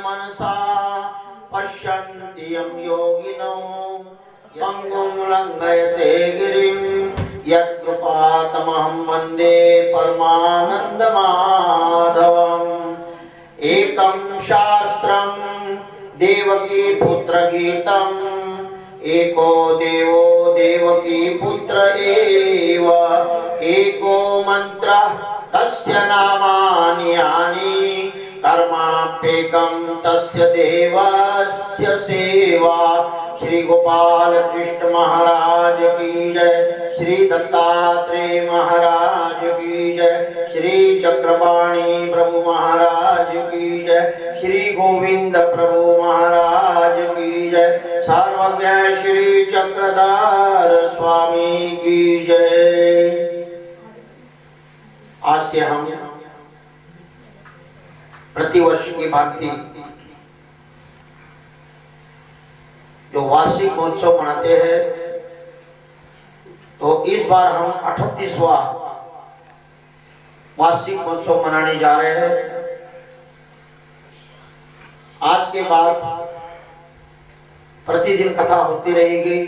मनसा पश्यन्ति यं योगिनो पंगुं लंघयते गिरिं यत्कृपातमहं वन्दे परमानन्दमाधवम्। एकं शास्त्रं देवकी पुत्रगीतम् एको देवो देवकी पुत्र एव एको मन्त्रः तस्य नामानि यानि कर्माप्येकं तस्य देवस्य सेवा। श्री गोपाल कृष्ण महाराज की जय, श्री दत्तात्रेय महाराज की जय, श्री चक्रपाणि प्रभु महाराज की जय, श्री गोविंद प्रभु महाराज की जय, सर्वज्ञ श्री चक्रधार स्वामी की जय। आज से हम प्रतिवर्ष की भांति जो वार्षिक महोत्सव मनाते हैं, तो इस बार हम 38वां वार्षिक महोत्सव मनाने जा रहे हैं। आज के बाद प्रतिदिन कथा होती रहेगी।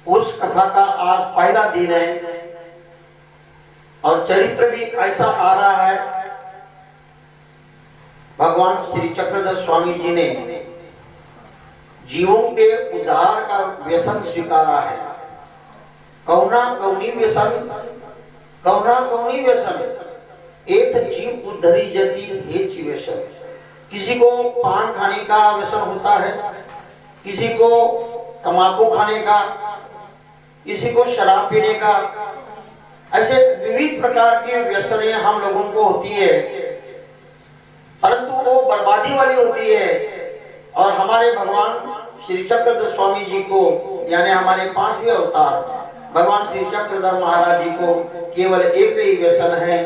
उस कथा का आज पहला दिन है और चरित्र भी ऐसा आ रहा है। भगवान श्री चक्रधर स्वामी जी ने जीवों के उद्धार का व्यसन स्वीकारा है। कौना कौनी व्यसन एक जीव उद्धरी जति हेच व्यसन। किसी को पान खाने का व्यसन होता है, किसी को तंबाकू खाने का, किसी को शराब पीने का। ऐसे विविध प्रकार के व्यसनें हम लोगों को होती है, परंतु वो बर्बादी वाली होती है। और हमारे भगवान श्री चक्रधर स्वामी जी को, यानी हमारे 5वें अवतार भगवान श्री चक्रधर महाराज जी को केवल एक ही व्यसन है,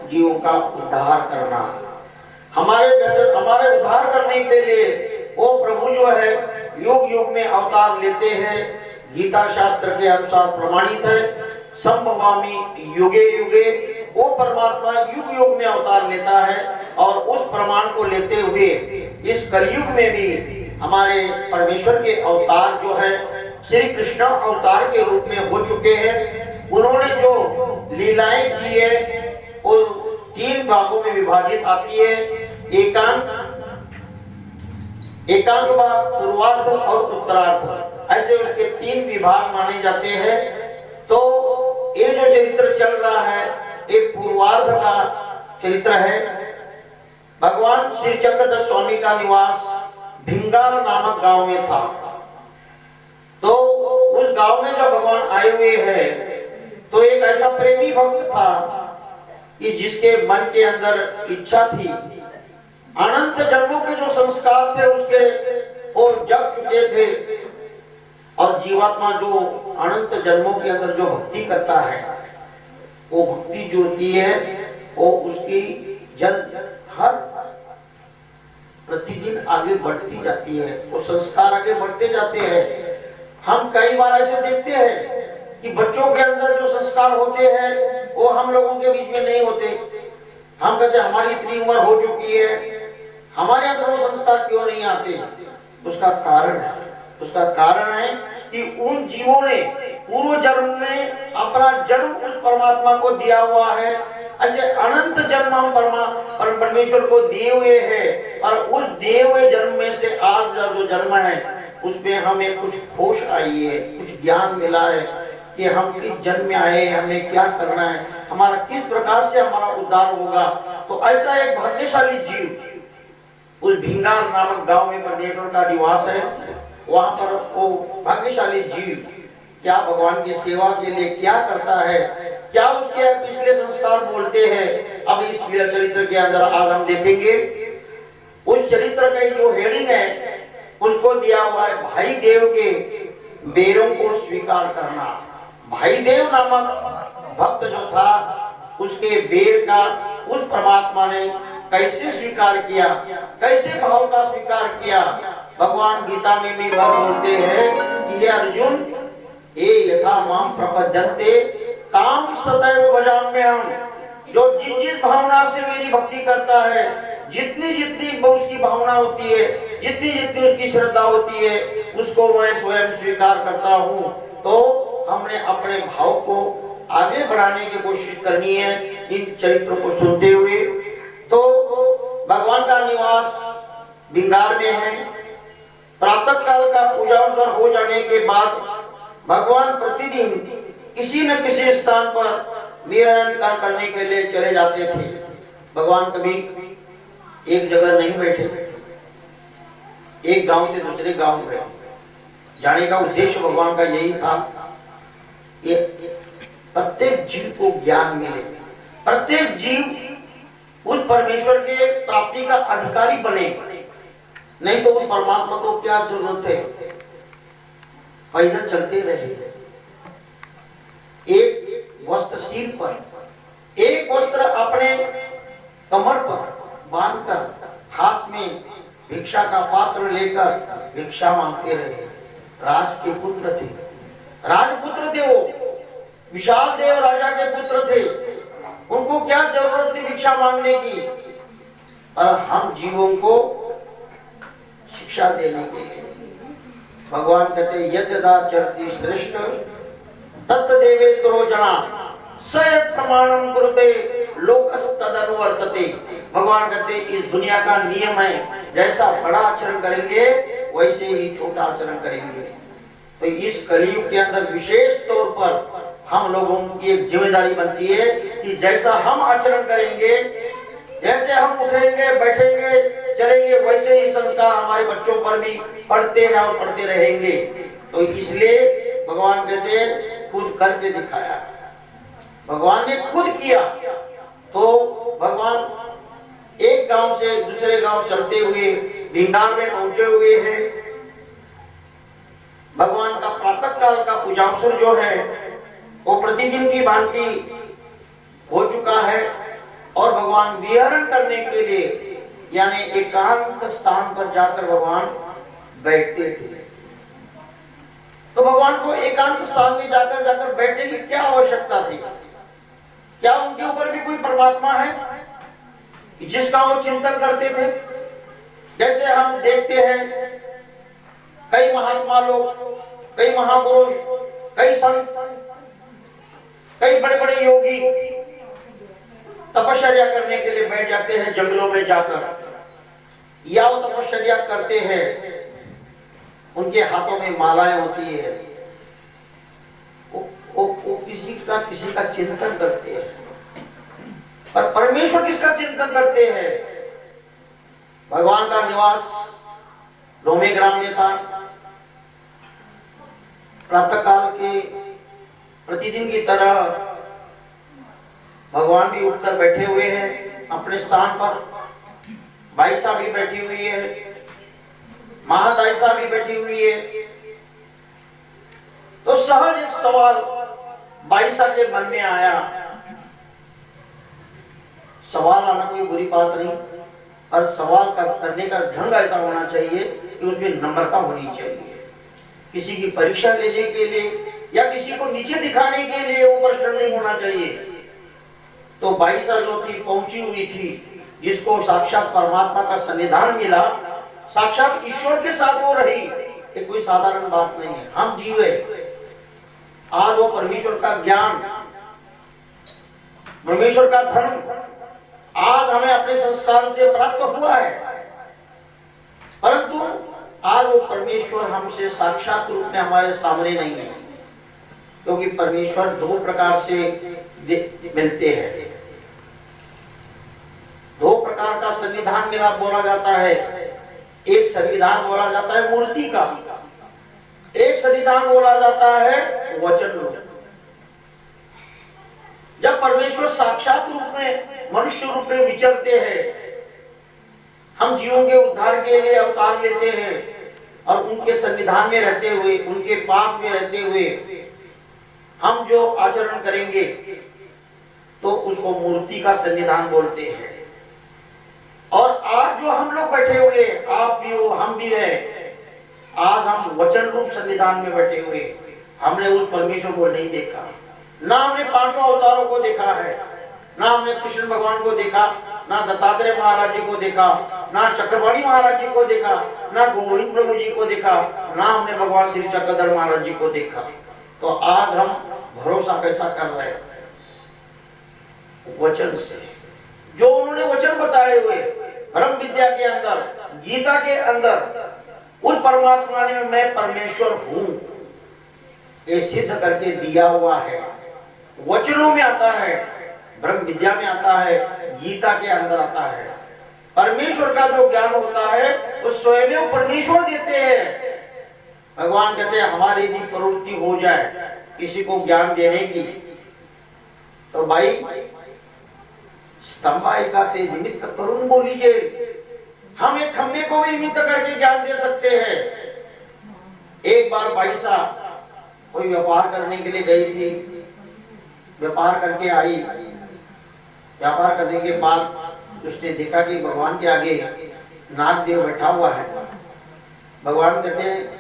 जीवों का उद्धार करना। हमारे उद्धार करने के लिए वो प्रभु जो है युग युग में अवतार लेते हैं। गीता शास्त्र के अनुसार प्रमाणित है, संभवामि युगे युगे। वो परमात्मा युग युग में अवतार लेता है और उस प्रमाण को लेते हुए इस कलयुग में भी हमारे परमेश्वर के अवतार जो है श्री कृष्ण अवतार के रूप में हो चुके हैं। उन्होंने जो लीलाएं की है वो 3 भागों में विभाजित आती है। एकांक भाग, पूर्वार्ध और उत्तरार्ध, ऐसे उसके 3 विभाग माने जाते हैं। तो ये जो चरित्र चल रहा है ये पूर्वार्ध का चरित्र है। भगवान श्री चक्रधर स्वामी का निवास भिंगार नामक गांव में था। तो उस गांव में जब भगवान आए हुए हैं तो एक ऐसा प्रेमी भक्त था कि जिसके मन के अंदर इच्छा थी, अनंत जन्मों के जो संस्कार थे उसके वो जग चुके थे। और जीवात्मा जो अनंत जन्मों के अंदर जो भक्ति करता है, वो भक्ति जो होती है वो उसकी हर प्रतिदिन आगे बढ़ती जाती है, वो संस्कार आगे बढ़ते जाते हैं। हम कई बार ऐसे देखते हैं कि बच्चों के अंदर जो संस्कार होते हैं वो हम लोगों के बीच में नहीं होते। हम कहते हैं हमारी इतनी उम्र हो चुकी है, हमारे अंदर वो संस्कार क्यों नहीं आते? उसका कारण है कि उन जीवों ने पूर्व जन्म में अपना जन्म उस परमात्मा को दिया हुआ है। ऐसे अनंत जन्म हम परमेश्वर को दिए हुए हैं और उस दिए हुए जन्म में से आज जो जन्म है उसमें हमें कुछ होश आई है, कुछ ज्ञान मिला है कि हम किस जन्म में आए, हमें क्या करना है, हमारा किस प्रकार से हमारा उद्धार होगा। तो ऐसा एक भाग्यशाली जीव उस भिंगार नामक गांव में परमेश्वर का निवास है। वहां पर वो भाग्यशाली जीव क्या भगवान की सेवा के लिए क्या करता है, क्या उसके पिछले संस्कार बोलते हैं, अब इस चरित्र के अंदर आज हम देखेंगे। उस चरित्र का जो हेडिंग है उसको दिया हुआ है भाई देव के बेरों को स्वीकार करना। भाई देव नामक भक्त जो था उसके बेर का उस परमात्मा ने कैसे स्वीकार किया, कैसे भाव का स्वीकार किया। भगवान गीता में भी बात बोलते हैं कि हे अर्जुन, ये यथा माम प्रपद्यन्ते ताम तथैव भजाम्यहम्, जो जिस भावना से मेरी भक्ति करता है, जितनी जितनी उसकी भावना होती है, जितनी जितनी उसकी श्रद्धा होती है, उसको मैं स्वयं स्वीकार करता हूँ। तो हमने अपने भाव को आगे बढ़ाने की कोशिश करनी है इन चरित्रों को सुनते हुए। तो भगवान का निवास भिंगार में है। प्रातः काल का पूजा हो जाने के बाद भगवान प्रतिदिन किसी न किसी स्थान पर निरंतर करने के लिए चले जाते थे। भगवान कभी एक जगह नहीं बैठे, एक गांव से दूसरे गांव गए। जाने का उद्देश्य भगवान का यही था कि प्रत्येक जीव को ज्ञान मिले, प्रत्येक जीव उस परमेश्वर के प्राप्ति का अधिकारी बने। नहीं तो उस परमात्मा को क्या जरूरत है, पैदल चलते रहे। एक वस्त्र सिर पर, एक वस्त्र अपने कमर पर बांधकर, हाथ में भिक्षा का पात्र लेकर भिक्षा मांगते रहे। राज के पुत्र थे, राजपुत्र थे, वो विशाल देव राजा के पुत्र थे। उनको क्या जरूरत थी भिक्षा मांगने की। और हम जीवों को शिक्षा देने के लिए भगवान कहते यद्यदाचरति श्रेष्ठ तत्तदेवे जना सयत् प्रमाणम कुरुते लोकस्तदनुवर्तते। भगवान कहते इस दुनिया का नियम है, जैसा बड़ा आचरण करेंगे वैसे ही छोटा आचरण करेंगे। तो इस कलयुग के अंदर विशेष तौर पर हम लोगों की एक जिम्मेदारी बनती है कि जैसा हम आचरण करेंगे, जैसे हम उठेंगे, बैठेंगे, चलेंगे, वैसे ही संस्कार हमारे बच्चों पर भी पढ़ते हैं और पढ़ते रहेंगे। तो इसलिए भगवान कहते हैं खुद करके दिखाया। भगवान ने खुद किया। तो भगवान एक गांव से दूसरे गांव चलते हुए भिंगार में पहुंचे हुए हैं। भगवान का प्रातः काल का पूजावसर जो है वो प्रतिदिन की भांति हो चुका है और भगवान विहरण करने के लिए यानी एकांत स्थान पर जाकर भगवान बैठते थे। तो भगवान को एकांत स्थान में जाकर बैठने की क्या आवश्यकता थी? क्या उनके ऊपर भी कोई परमात्मा है जिसका वो चिंतन करते थे? जैसे हम देखते हैं कई महात्मा लोग, कई महापुरुष, कई संत, कई बड़े बड़े योगी तपश्चर्या करने के लिए बैठ जाते हैं जंगलों में जाकर। या वो तपश्चर्या करते हैं, उनके हाथों में मालाएं होती है, वो किसी का चिंतन करते हैं। पर परमेश्वर किसका चिंतन करते हैं? भगवान का निवास रोमे ग्राम में था। प्रातः काल के प्रतिदिन की तरह भगवान भी उठकर बैठे हुए हैं अपने स्थान पर। बाईसा भी बैठी हुई है, महादाईसा भी बैठी हुई है। तो सहज एक सवाल बाईसा के मन में आया। सवाल आना कोई बुरी बात नहीं, और सवाल करने का ढंग ऐसा होना चाहिए कि उसमें नम्रता होनी चाहिए। किसी की परीक्षा लेने के लिए या किसी को नीचे दिखाने के लिए वो प्रश्न नहीं होना चाहिए। तो बाईसा जो थी पहुंची हुई थी, जिसको साक्षात परमात्मा का सन्निधान मिला, साक्षात ईश्वर के साथ वो रही, ये कोई साधारण बात नहीं है। हम जीव है, आज वो परमेश्वर का ज्ञान, परमेश्वर का धर्म आज हमें अपने संस्कार से प्राप्त हुआ है, परंतु आज वो परमेश्वर हमसे साक्षात रूप में हमारे सामने नहीं है। क्योंकि परमेश्वर दो प्रकार से मिलते हैं। दो प्रकार का सन्निधान मिला बोला जाता है। एक सन्निधान बोला जाता है मूर्ति का, एक सन्निधान बोला जाता है वचन रूप। जब परमेश्वर साक्षात रूप में मनुष्य रूप में विचरते हैं, हम जीवों के उद्धार के लिए अवतार लेते हैं और उनके सन्निधान में रहते हुए, उनके पास में रहते हुए हम जो आचरण करेंगे उसको मूर्ति का सन्निधान बोलते हैं। और आज जो हम लोग बैठे हुए, आप भी हो, हम भी है, आज हम वचन रूप सन्निधान में बैठे हुए, हमने उस परमेश्वर को नहीं देखा। ना हमने पांचों अवतारों को देखा है, ना हमने कृष्ण भगवान को देखा, ना दत्तात्रेय महाराज जी को देखा, ना चक्रवाणी महाराज जी को देखा, ना गोविंद प्रभु जी को देखा, ना हमने भगवान श्री चक्रधर महाराज जी को देखा। तो आज हम भरोसा कैसा कर रहे हैं? वचन से, जो उन्होंने वचन बताए हुए ब्रह्म विद्या के अंदर, गीता के अंदर, उस परमात्मा ने मैं परमेश्वर हूं ये सिद्ध करके दिया हुआ है। वचनों में आता है, ब्रह्म विद्या में आता है, गीता के अंदर आता है। परमेश्वर का जो ज्ञान होता है वो स्वयं परमेश्वर देते हैं। भगवान कहते हैं हमारी यदि प्रवृत्ति हो जाए किसी को ज्ञान देने की, तो भाई स्तंभायिकाते निमित्त करुण बोलीजिए। हम एक खम्भे को भी निमित्त करके ज्ञान दे सकते हैं। एक बार भाई साहब कोई व्यापार करने के लिए गई थी, व्यापार करके आई। व्यापार करने के बाद उसने देखा कि भगवान के आगे नागदेव बैठा हुआ है। भगवान कहते हैं,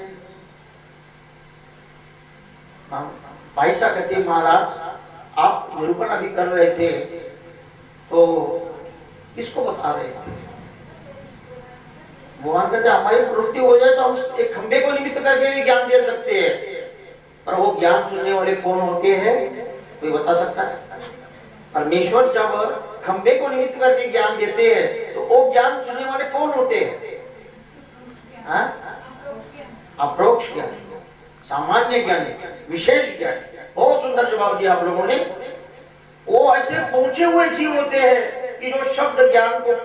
भाई साहब कहते हैं महाराज आप निरूपण अभी कर रहे थे तो किसको बता रहे थे? भगवान कहते हमारी प्रवृत्ति हो जाए तो हम एक खंबे को निमित्त करके भी ज्ञान दे सकते हैं, पर वो ज्ञान सुनने वाले कौन होते हैं कोई बता सकता है? परमेश्वर जब खंबे को निमित्त करके ज्ञान देते हैं तो वो ज्ञान सुनने वाले कौन होते हैं? अप्रोक्ष ज्ञान, सामान्य ज्ञान, विशेष ज्ञान। बहुत सुंदर जवाब दिया आप लोगों ने। वो ऐसे पहुंचे हुए जीव होते हैं कि जो शब्द ज्ञान को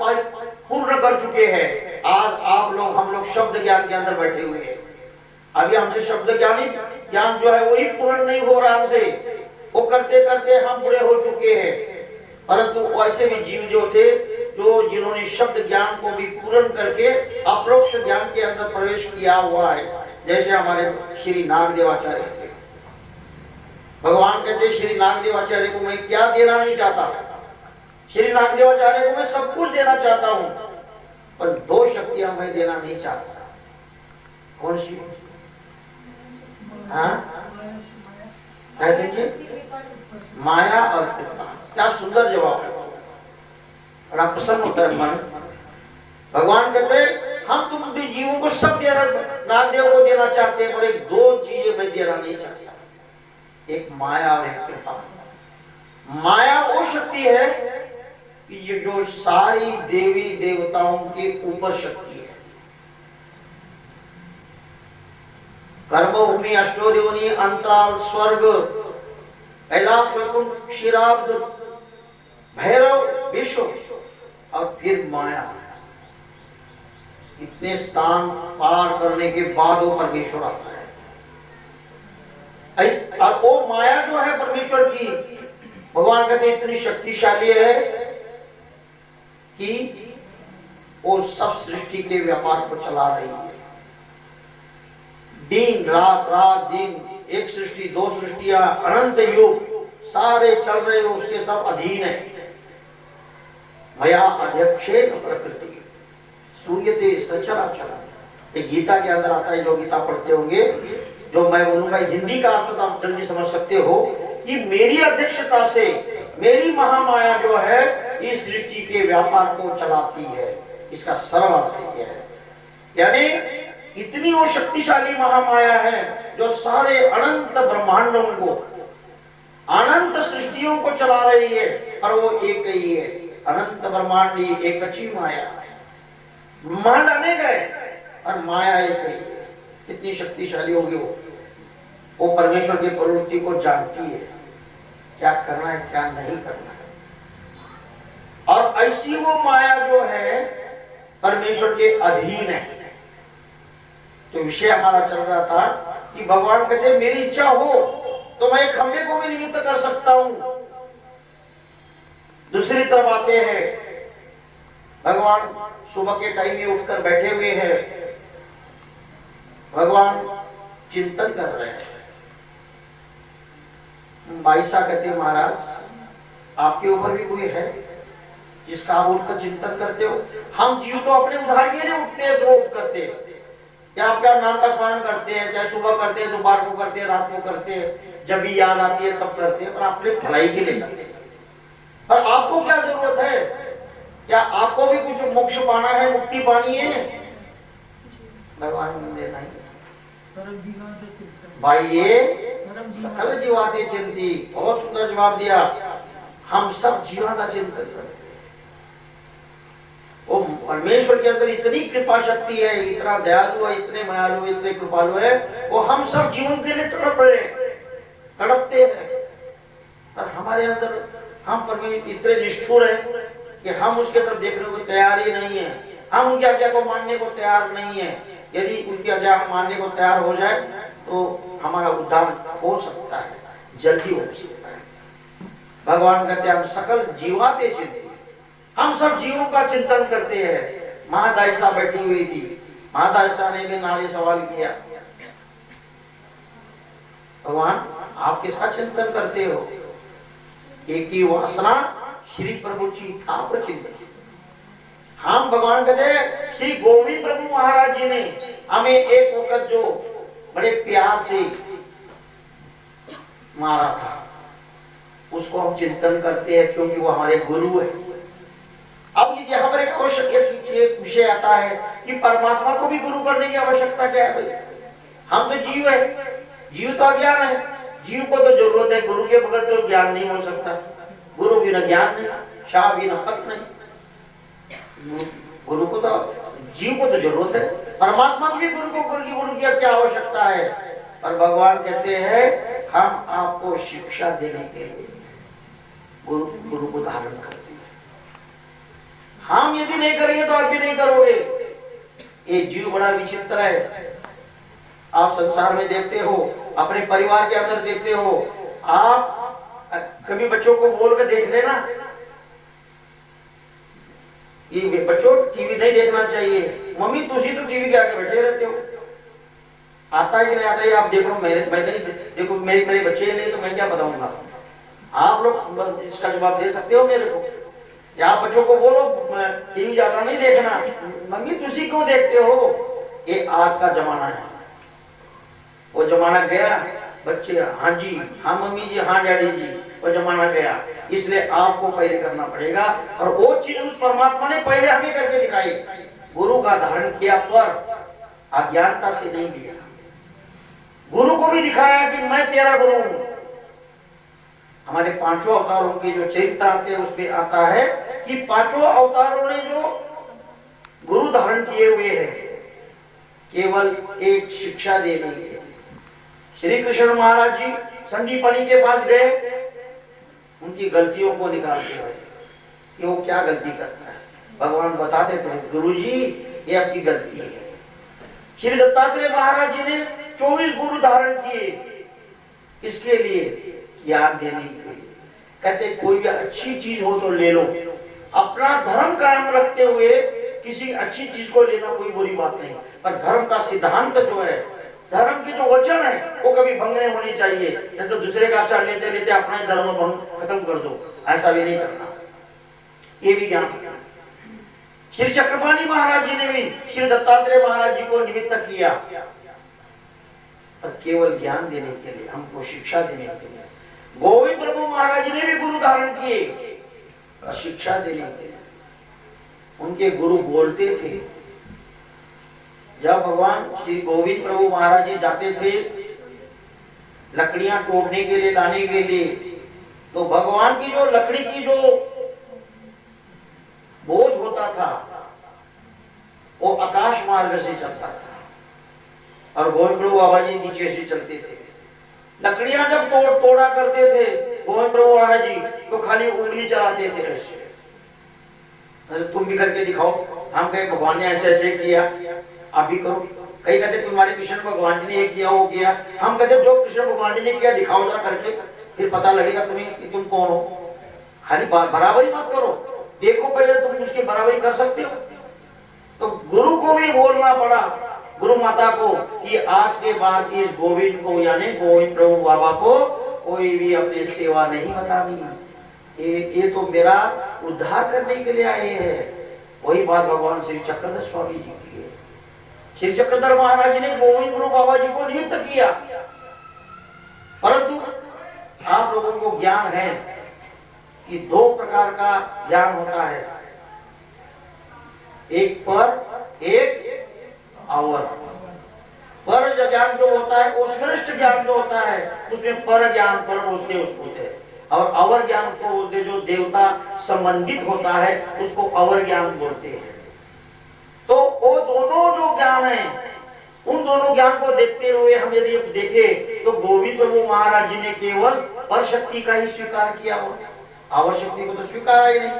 पूर्ण कर चुके हैं। आज आप लोग, हम लोग शब्द ज्ञान के अंदर बैठे हुए हैं। अभी हमसे शब्द ज्ञान जो है वही पूर्ण नहीं हो रहा हमसे, वो करते करते हम बुरे हो चुके हैं। परंतु ऐसे भी जीव जो थे जो जिन्होंने शब्द ज्ञान को भी पूर्ण करके अप्रोक्ष ज्ञान के अंदर प्रवेश किया हुआ है, जैसे हमारे श्री नागदेवाचार्य थे। भगवान कहते श्री नागदेवाचार्य को मैं क्या देना नहीं चाहता, श्री नागदेवाचार्य को मैं सब कुछ देना चाहता हूं, पर दो शक्तियां मैं देना नहीं चाहता। कौन सी? माया और कृपा। क्या सुंदर जवाब है, बड़ा प्रसन्न होता है मन। भगवान कहते हम तुम जीवों को सब देना, नागदेव को देना चाहते हैं, पर एक दो चीजें मैं देना नहीं चाहता, एक माया और एक कृपा। माया वो शक्ति है कि जो सारी देवी देवताओं के ऊपर शक्ति है। कर्मभूमि, अष्टोदेवनी, अंतराल, स्वर्ग, कैलाश, वैकुंठ, क्षीराब्द, भैरव, विश्व और फिर माया। इतने स्थान पार करने के बाद वो परमेश्वर आता है। और वो माया जो है परमेश्वर की, भगवान कहते हैं इतनी शक्तिशाली है कि वो सब सृष्टि के व्यापार को चला रही है। दिन रात, रात दिन, एक सृष्टि, दो सृष्टियां, अनंत युग सारे चल रहे हो, उसके सब अधीन है। मया अध्यक्षेण प्रकृति सूर्यते सचराचर। ये गीता के अंदर आता है, जो गीता पढ़ते होंगे, जो मैं बोलूंगा हिंदी का अर्थ तो आप जल्दी समझ सकते हो कि मेरी अध्यक्षता से मेरी महामाया जो है इस सृष्टि के व्यापार को चलाती है। इसका सरल अर्थ यह है, यानी इतनी वो शक्तिशाली महामाया है जो सारे अनंत ब्रह्मांडों को, अनंत सृष्टियों को चला रही है, और वो एक ही है। अनंत ब्रह्मांडी एक अच्छी माया, ब्रह्मांड अनेक है और माया एक ही है। कितनी शक्तिशाली होगी वो परमेश्वर की प्रवृत्ति को जानती है, क्या करना है क्या नहीं करना है। और ऐसी वो माया जो है परमेश्वर के अधीन है। तो विषय हमारा चल रहा था कि भगवान कहते मेरी इच्छा हो तो मैं खंबे को भी निमित्त कर सकता हूं। दूसरी तरफ आते हैं, भगवान सुबह के टाइम में उठकर बैठे हुए हैं, भगवान चिंतन कर रहे हैं। बाईसा कहते महाराज आपके ऊपर भी कोई है जिसका आप उनका चिंतन करते हो? हम जीव तो अपने उद्धार के लिए उठते हैं, स्रोत करते हैं, क्या आपका नाम का स्मरण करते हैं, चाहे सुबह करते हैं, दोपहर को करते हैं, रात को करते हैं, जब भी याद आती है तब करते हैं, पर अपने भलाई के लिए करते हैं। पर आपको क्या जरूरत है? क्या आपको भी कुछ मोक्ष पाना है, मुक्ति पानी है? भगवान ने देना ही भाई, ये सकल जीवाते चिंती, बहुत सुंदर जवाब दिया। हम सब जीवा का चिंतन करते हैं। वो परमेश्वर के अंदर इतनी कृपा शक्ति है, इतना दयालु है, इतने मायालु, इतने कृपालु है, वो हम सब जीवन के लिए तड़प रहे हैं, तड़पते हैं। पर हमारे अंदर हम परमेश्वर इतने निष्ठुर है कि हम उसके तरफ देखने को तैयार ही नहीं है। हम उनकी आज्ञा को मानने को तैयार नहीं है। यदि उनकी आज्ञा हम मानने को तैयार हो जाए तो हमारा उद्धार हो सकता है, जल्दी हो सकता है। भगवान कहते हैं हम सकल जीवाते चिंतित, हम सब जीवों का चिंतन करते हैं। महादायसा बैठी हुई थी, महादायसा ने भी नारे सवाल किया, भगवान आप किसका चिंतन करते हो? एक ही वासना श्री प्रभु जी का चिंतन। हम भगवान कहते श्री गोविंद प्रभु महाराज जी ने हमें एक वक्त जो बड़े प्यार से मारा था, उसको हम चिंतन करते हैं, क्योंकि वो हमारे गुरु है। अब यहाँ पर एक आवश्यक एक विषय आता है कि परमात्मा को भी गुरु करने की आवश्यकता क्या है भाई? हम तो जीव है, जीव तो अज्ञान है, जीव को तो जरूरत है गुरु के बगैर तो ज्ञान नहीं हो सकता। गुरु बिना ज्ञान नहीं, शाह बिना पक नहीं। गुरु को तो, जीव को तो जरूरत है, परमात्मा को भी गुरु की क्या आवश्यकता है? पर भगवान कहते हैं हम आपको शिक्षा देने के लिए गुरु को धारण करते हैं। हम यदि नहीं करेंगे तो आप भी नहीं करोगे। ये जीव बड़ा विचित्र है। आप संसार में देखते हो, अपने परिवार के अंदर देखते हो, आप कभी बच्चों को बोल कर देख लेना कि बच्चों टीवी नहीं देखना चाहिए, मम्मी तुसी तो टीवी के आगे बैठे रहते हो। आता है कि नहीं आता है आप देखो, मैं नहीं देखो, मेरे बच्चे नहीं तो मैं क्या बताऊंगा? आप लोग इसका जवाब दे सकते हो मेरे को? या बच्चों को बोलो टीवी ज्यादा नहीं देखना, मम्मी तुसी क्यों देखते हो? ये आज का जमाना है। वो जमाना गया, बच्चे हाँ जी, हाँ मम्मी जी, हाँ डैडी जी, वो जमाना गया। इसलिए आपको पहले करना पड़ेगा, और वो चीज उस परमात्मा ने पहले हमें करके दिखाई। गुरु का धारण किया पर अज्ञानता से नहीं दिया। गुरु को भी दिखाया कि मैं तेरा गुरु हूं। हमारे पांचों अवतारों के जो चरित्र आते हैं उसमें आता है कि पांचों अवतारों ने जो गुरु धारण किए हुए हैं केवल एक शिक्षा देने के। श्री कृष्ण महाराज जी संदीपनी के पास गए, उनकी गलतियों को निकालते हुए कि वो क्या गलती करता है। भगवान बताते थे गुरु जी ये आपकी गलती है। श्री दत्तात्रेय महाराज जी ने 24 गुरु धारण किए, इसके लिए ज्ञान देने के लिए। कहते कोई भी अच्छी चीज हो तो ले लो, अपना धर्म कायम रखते हुए किसी अच्छी चीज को लेना कोई बुरी बात नहीं, पर धर्म का सिद्धांत जो है, धर्म के जो वचन है वो कभी भंग नहीं होनी चाहिए। नहीं तो दूसरे का आचार लेते लेते अपना ही धर्म भंग खत्म कर दो, ऐसा भी नहीं करना। ये भी ज्ञान। श्री चक्रपाणी महाराज जी ने भी श्री दत्तात्रेय महाराज जी को निमित्त किया, पर केवल ज्ञान देने के लिए, हमको शिक्षा देने के लिए। गोविंद प्रभु महाराज जी ने भी गुरु धारण किए, पर शिक्षा देने के लिए। उनके गुरु बोलते थे। जब भगवान श्री गोविंद प्रभु महाराज जी जाते थे लकड़ियां टोकने के लिए, लाने के लिए, तो भगवान की जो लकड़ी की जो बोझ होता था वो आकाश मार्ग से चलता था, और गोविंद प्रभु बाबा जी नीचे से चलते थे। लकड़ियां जब तोड़ा करते थे गोविंद प्रभु महाराज जी, तो खाली उंगली चलाते थे ऐसे। तुम भी करके दिखाओ। हम कहे भगवान ने ऐसे ऐसे किया, आप भी करो। कई कहते तुम्हारे कृष्ण भगवान जी ने ये किया वो किया। हम कहते जो कृष्ण भगवान जी ने किया दिखाओ जरा करके, फिर पता लगेगा तुम्हें कि तुम कौन हो। खाली बराबरी मत करो, देखो पहले तुम उसकी बराबरी कर सकते हो। तो गुरु को भी बोलना पड़ा, गुरु माता को, कि आज के बाद इस गोविंद को यानी गोविंद प्रभु बाबा को कोई भी अपनी सेवा नहीं बतानी, ये तो मेरा उद्धार करने के लिए आए हैं। वही बात भगवान श्री चक्रधर स्वामी जी की है। श्री चक्रधर महाराज जी ने गोविंद गुरु बाबा जी को निमित्त किया, परंतु आप लोगों को ज्ञान है कि दो प्रकार का ज्ञान होता है, एक पर एक अवर। पर ज्ञान जो होता है वो श्रेष्ठ ज्ञान जो होता है, उसमें पर ज्ञान पर उसके होते हैं, और अवर ज्ञान उसको बोलते जो देवता संबंधित होता है उसको अवर ज्ञान बोलते हैं। तो वो दोनों जो ज्ञान है, उन दोनों ज्ञान को देखते हुए हम यदि देखें तो गोविंद प्रभु महाराज जी ने केवल पर शक्ति का ही स्वीकार किया हो, अवर शक्ति को तो स्वीकार ही नहीं।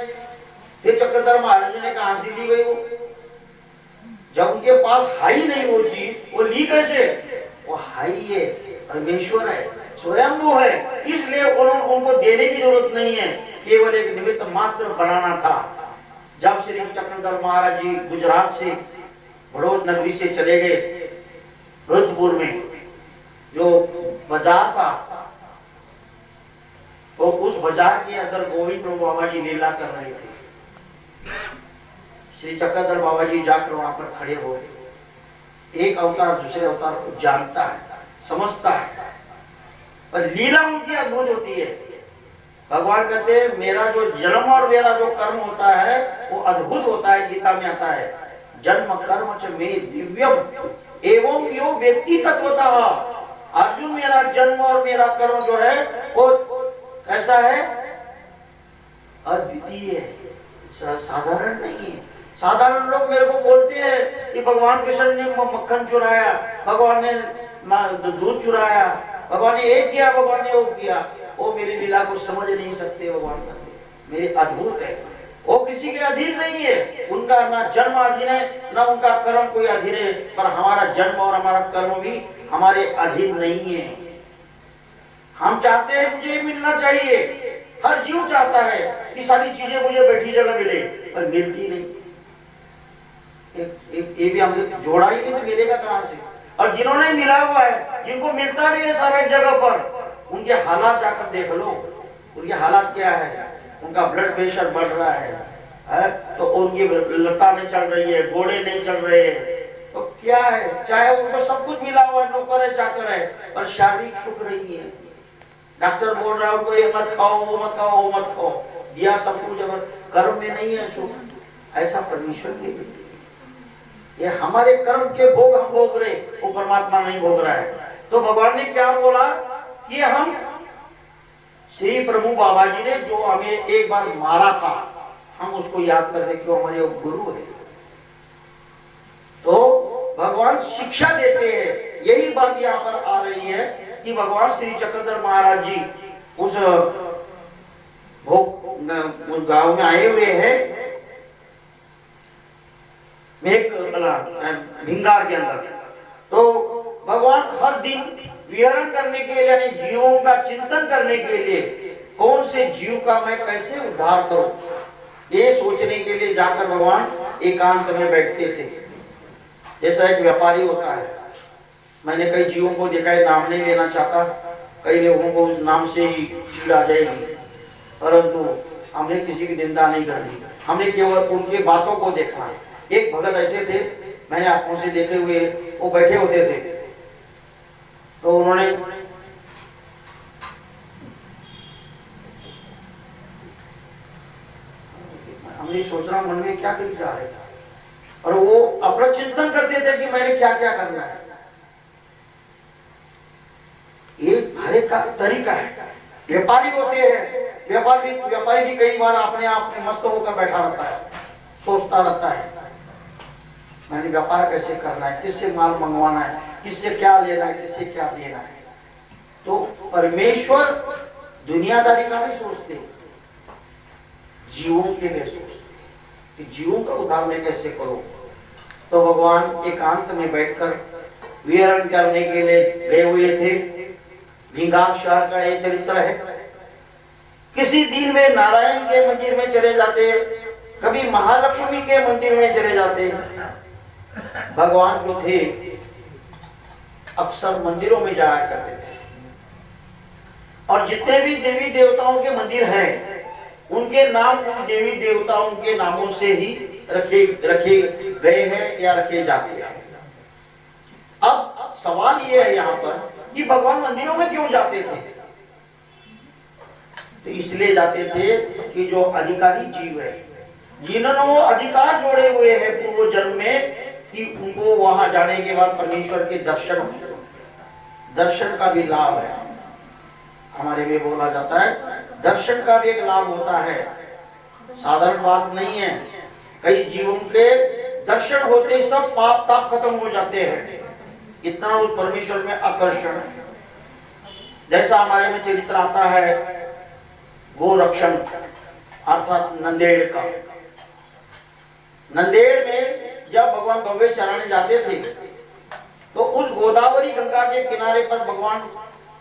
ये चक्रधर महाराज जी ने कहां से ली गई वो, जब उनके पास है ही नहीं वो चीज, वो ली कैसे? वो है ही है, परमेश्वर है, स्वयंभू है, इसलिए उनको देने की जरूरत नहीं है, केवल एक निमित्त मात्र बनाना था। जब श्री चक्रधर महाराज जी गुजरात से बड़ौद नगरी से चले गए, रुद्रपुर में जो बाजार था, तो उस बाजार के अंदर गोविंद प्रभु बाबा जी लीला कर रहे थे। श्री चक्रधर बाबा जी जाकर वहां पर खड़े हो गए। एक अवतार दूसरे अवतार को जानता है, समझता है, पर लीला उनकी अद्भुत होती है। भगवान कहते हैं मेरा जो जन्म और मेरा जो कर्म होता है वो अद्भुत होता है। गीता में आता है जन्म कर्म च मे दिव्यम एवं यो व्यक्ति तत्वतः। अर्जुन मेरा जन्म और मेरा कर्म जो है वो कैसा है? अद्वितीय है, साधारण नहीं है। साधारण लोग मेरे को बोलते हैं कि भगवान कृष्ण ने मक्खन चुराया, भगवान ने दूध चुराया, भगवान ने एक किया, भगवान ने वो किया। वो मेरी लीला को समझ नहीं सकते। भगवान कहते मेरी अद्भुत है, वो किसी के अधीन नहीं है, उनका ना जन्म अधीन है ना उनका कर्म कोई अधीन है, पर हमारा जन्म और हमारा कर्म भी हमारे अधीन नहीं है। हम चाहते हैं मुझे मिलना चाहिए, हर जीव चाहता है कि सारी चीजें मुझे बैठी जगह मिले, पर मिलती नहीं। ये भी हमने जोड़ा ही नहीं तो मिलेगा कहां से? और जिन्होंने मिला हुआ है, जिनको मिलता भी है सारा जगह पर, उनके हालात जाकर देख लो, उनके हालात क्या है? उनका ब्लड प्रेशर बढ़ रहा है तो उनकी लता नहीं चल रही है, घोड़े नहीं चल रहे हैं, तो क्या है? चाहे उनको सब कुछ मिला हुआ है, नौकर है, चाकर है, पर शारीरिक सुख नहीं है। डॉक्टर बोल रहा है उनको ये मत खाओ, वो मत खाओ, वो मत खाओ, दिया सब कुछ, अगर कर्म में नहीं है सुख। ऐसा परमेश्वर के लिए ये हमारे कर्म के भोग हम भोग रहे, वो परमात्मा नहीं भोग रहा है। तो भगवान ने क्या बोला कि हम श्री प्रभु बाबा जी ने जो हमें एक बार मारा था, हम उसको याद कर दे, क्यों हमारे गुरु है। तो भगवान शिक्षा देते हैं। यही बात यहाँ पर आ रही है कि भगवान श्री चक्रधर महाराज जी उस गांव में आए हुए हैं, भिंगार के अंदर। तो भगवान हर दिन विहरण करने के लिए, यानी जीवों का चिंतन करने के लिए, कौन से जीव का मैं कैसे उद्धार करूं, ये सोचने के लिए जाकर भगवान एकांत में बैठते थे। जैसा एक व्यापारी होता है, मैंने कई जीवों को देखा है, नाम नहीं लेना चाहता, कई लोगों को उस नाम से ही चिढ़ आ जाएगी, परंतु हमने किसी की निंदा नहीं करनी, हमने केवल उनकी बातों को देखना है। एक भगत ऐसे थे, मैंने आंखों से देखे हुए, वो बैठे होते थे, तो उन्होंने हमने सोच रहा मन में क्या करी जा रहे थे, और वो अपना चिंतन करते थे कि मैंने क्या क्या करना है। एक हर एक का तरीका है। व्यापारी होते हैं, व्यापारी भी कई बार अपने आप में मस्त होकर बैठा रहता है, सोचता रहता है मैंने व्यापार कैसे करना है, किससे माल मंगवाना है, किससे क्या लेना है, किससे क्या देना है। तो परमेश्वर दुनियादारी का नहीं सोचते, जीवों के लिए सोचते कि जीवों का उद्धार मैं कैसे करूं। तो भगवान एकांत में बैठकर विहरण करने के लिए गए हुए थे। भिंगार शहर का ये चरित्र है। किसी दिन वे नारायण के मंदिर में चले जाते, कभी महालक्ष्मी के मंदिर में चले जाते। भगवान जो थे अक्सर मंदिरों में जाया करते थे, और जितने भी देवी देवताओं के मंदिर हैं उनके नाम उन देवी देवताओं के नामों से ही रखे गए हैं या रखे जाते हैं। अब सवाल यह है यहाँ पर कि भगवान मंदिरों में क्यों जाते थे? तो इसलिए जाते थे कि जो अधिकारी जीव है, जिन्होंने वो अधिकार जोड़े हुए हैं पूर्व जन्म में, कि उनको वहां जाने के बाद परमेश्वर के दर्शन का भी लाभ है। हमारे में बोला जाता है दर्शन का भी एक लाभ होता है, साधारण बात नहीं है। कई जीवों के दर्शन होते ही सब पाप ताप खत्म हो जाते हैं, इतना उस परमेश्वर में आकर्षण है। जैसा हमारे में चरित्र आता है गोरक्षण अर्थात नंदेड़ का। नंदेड़ में जब भगवान गौवे चराने जाते थे तो उस गोदावरी गंगा के किनारे पर भगवान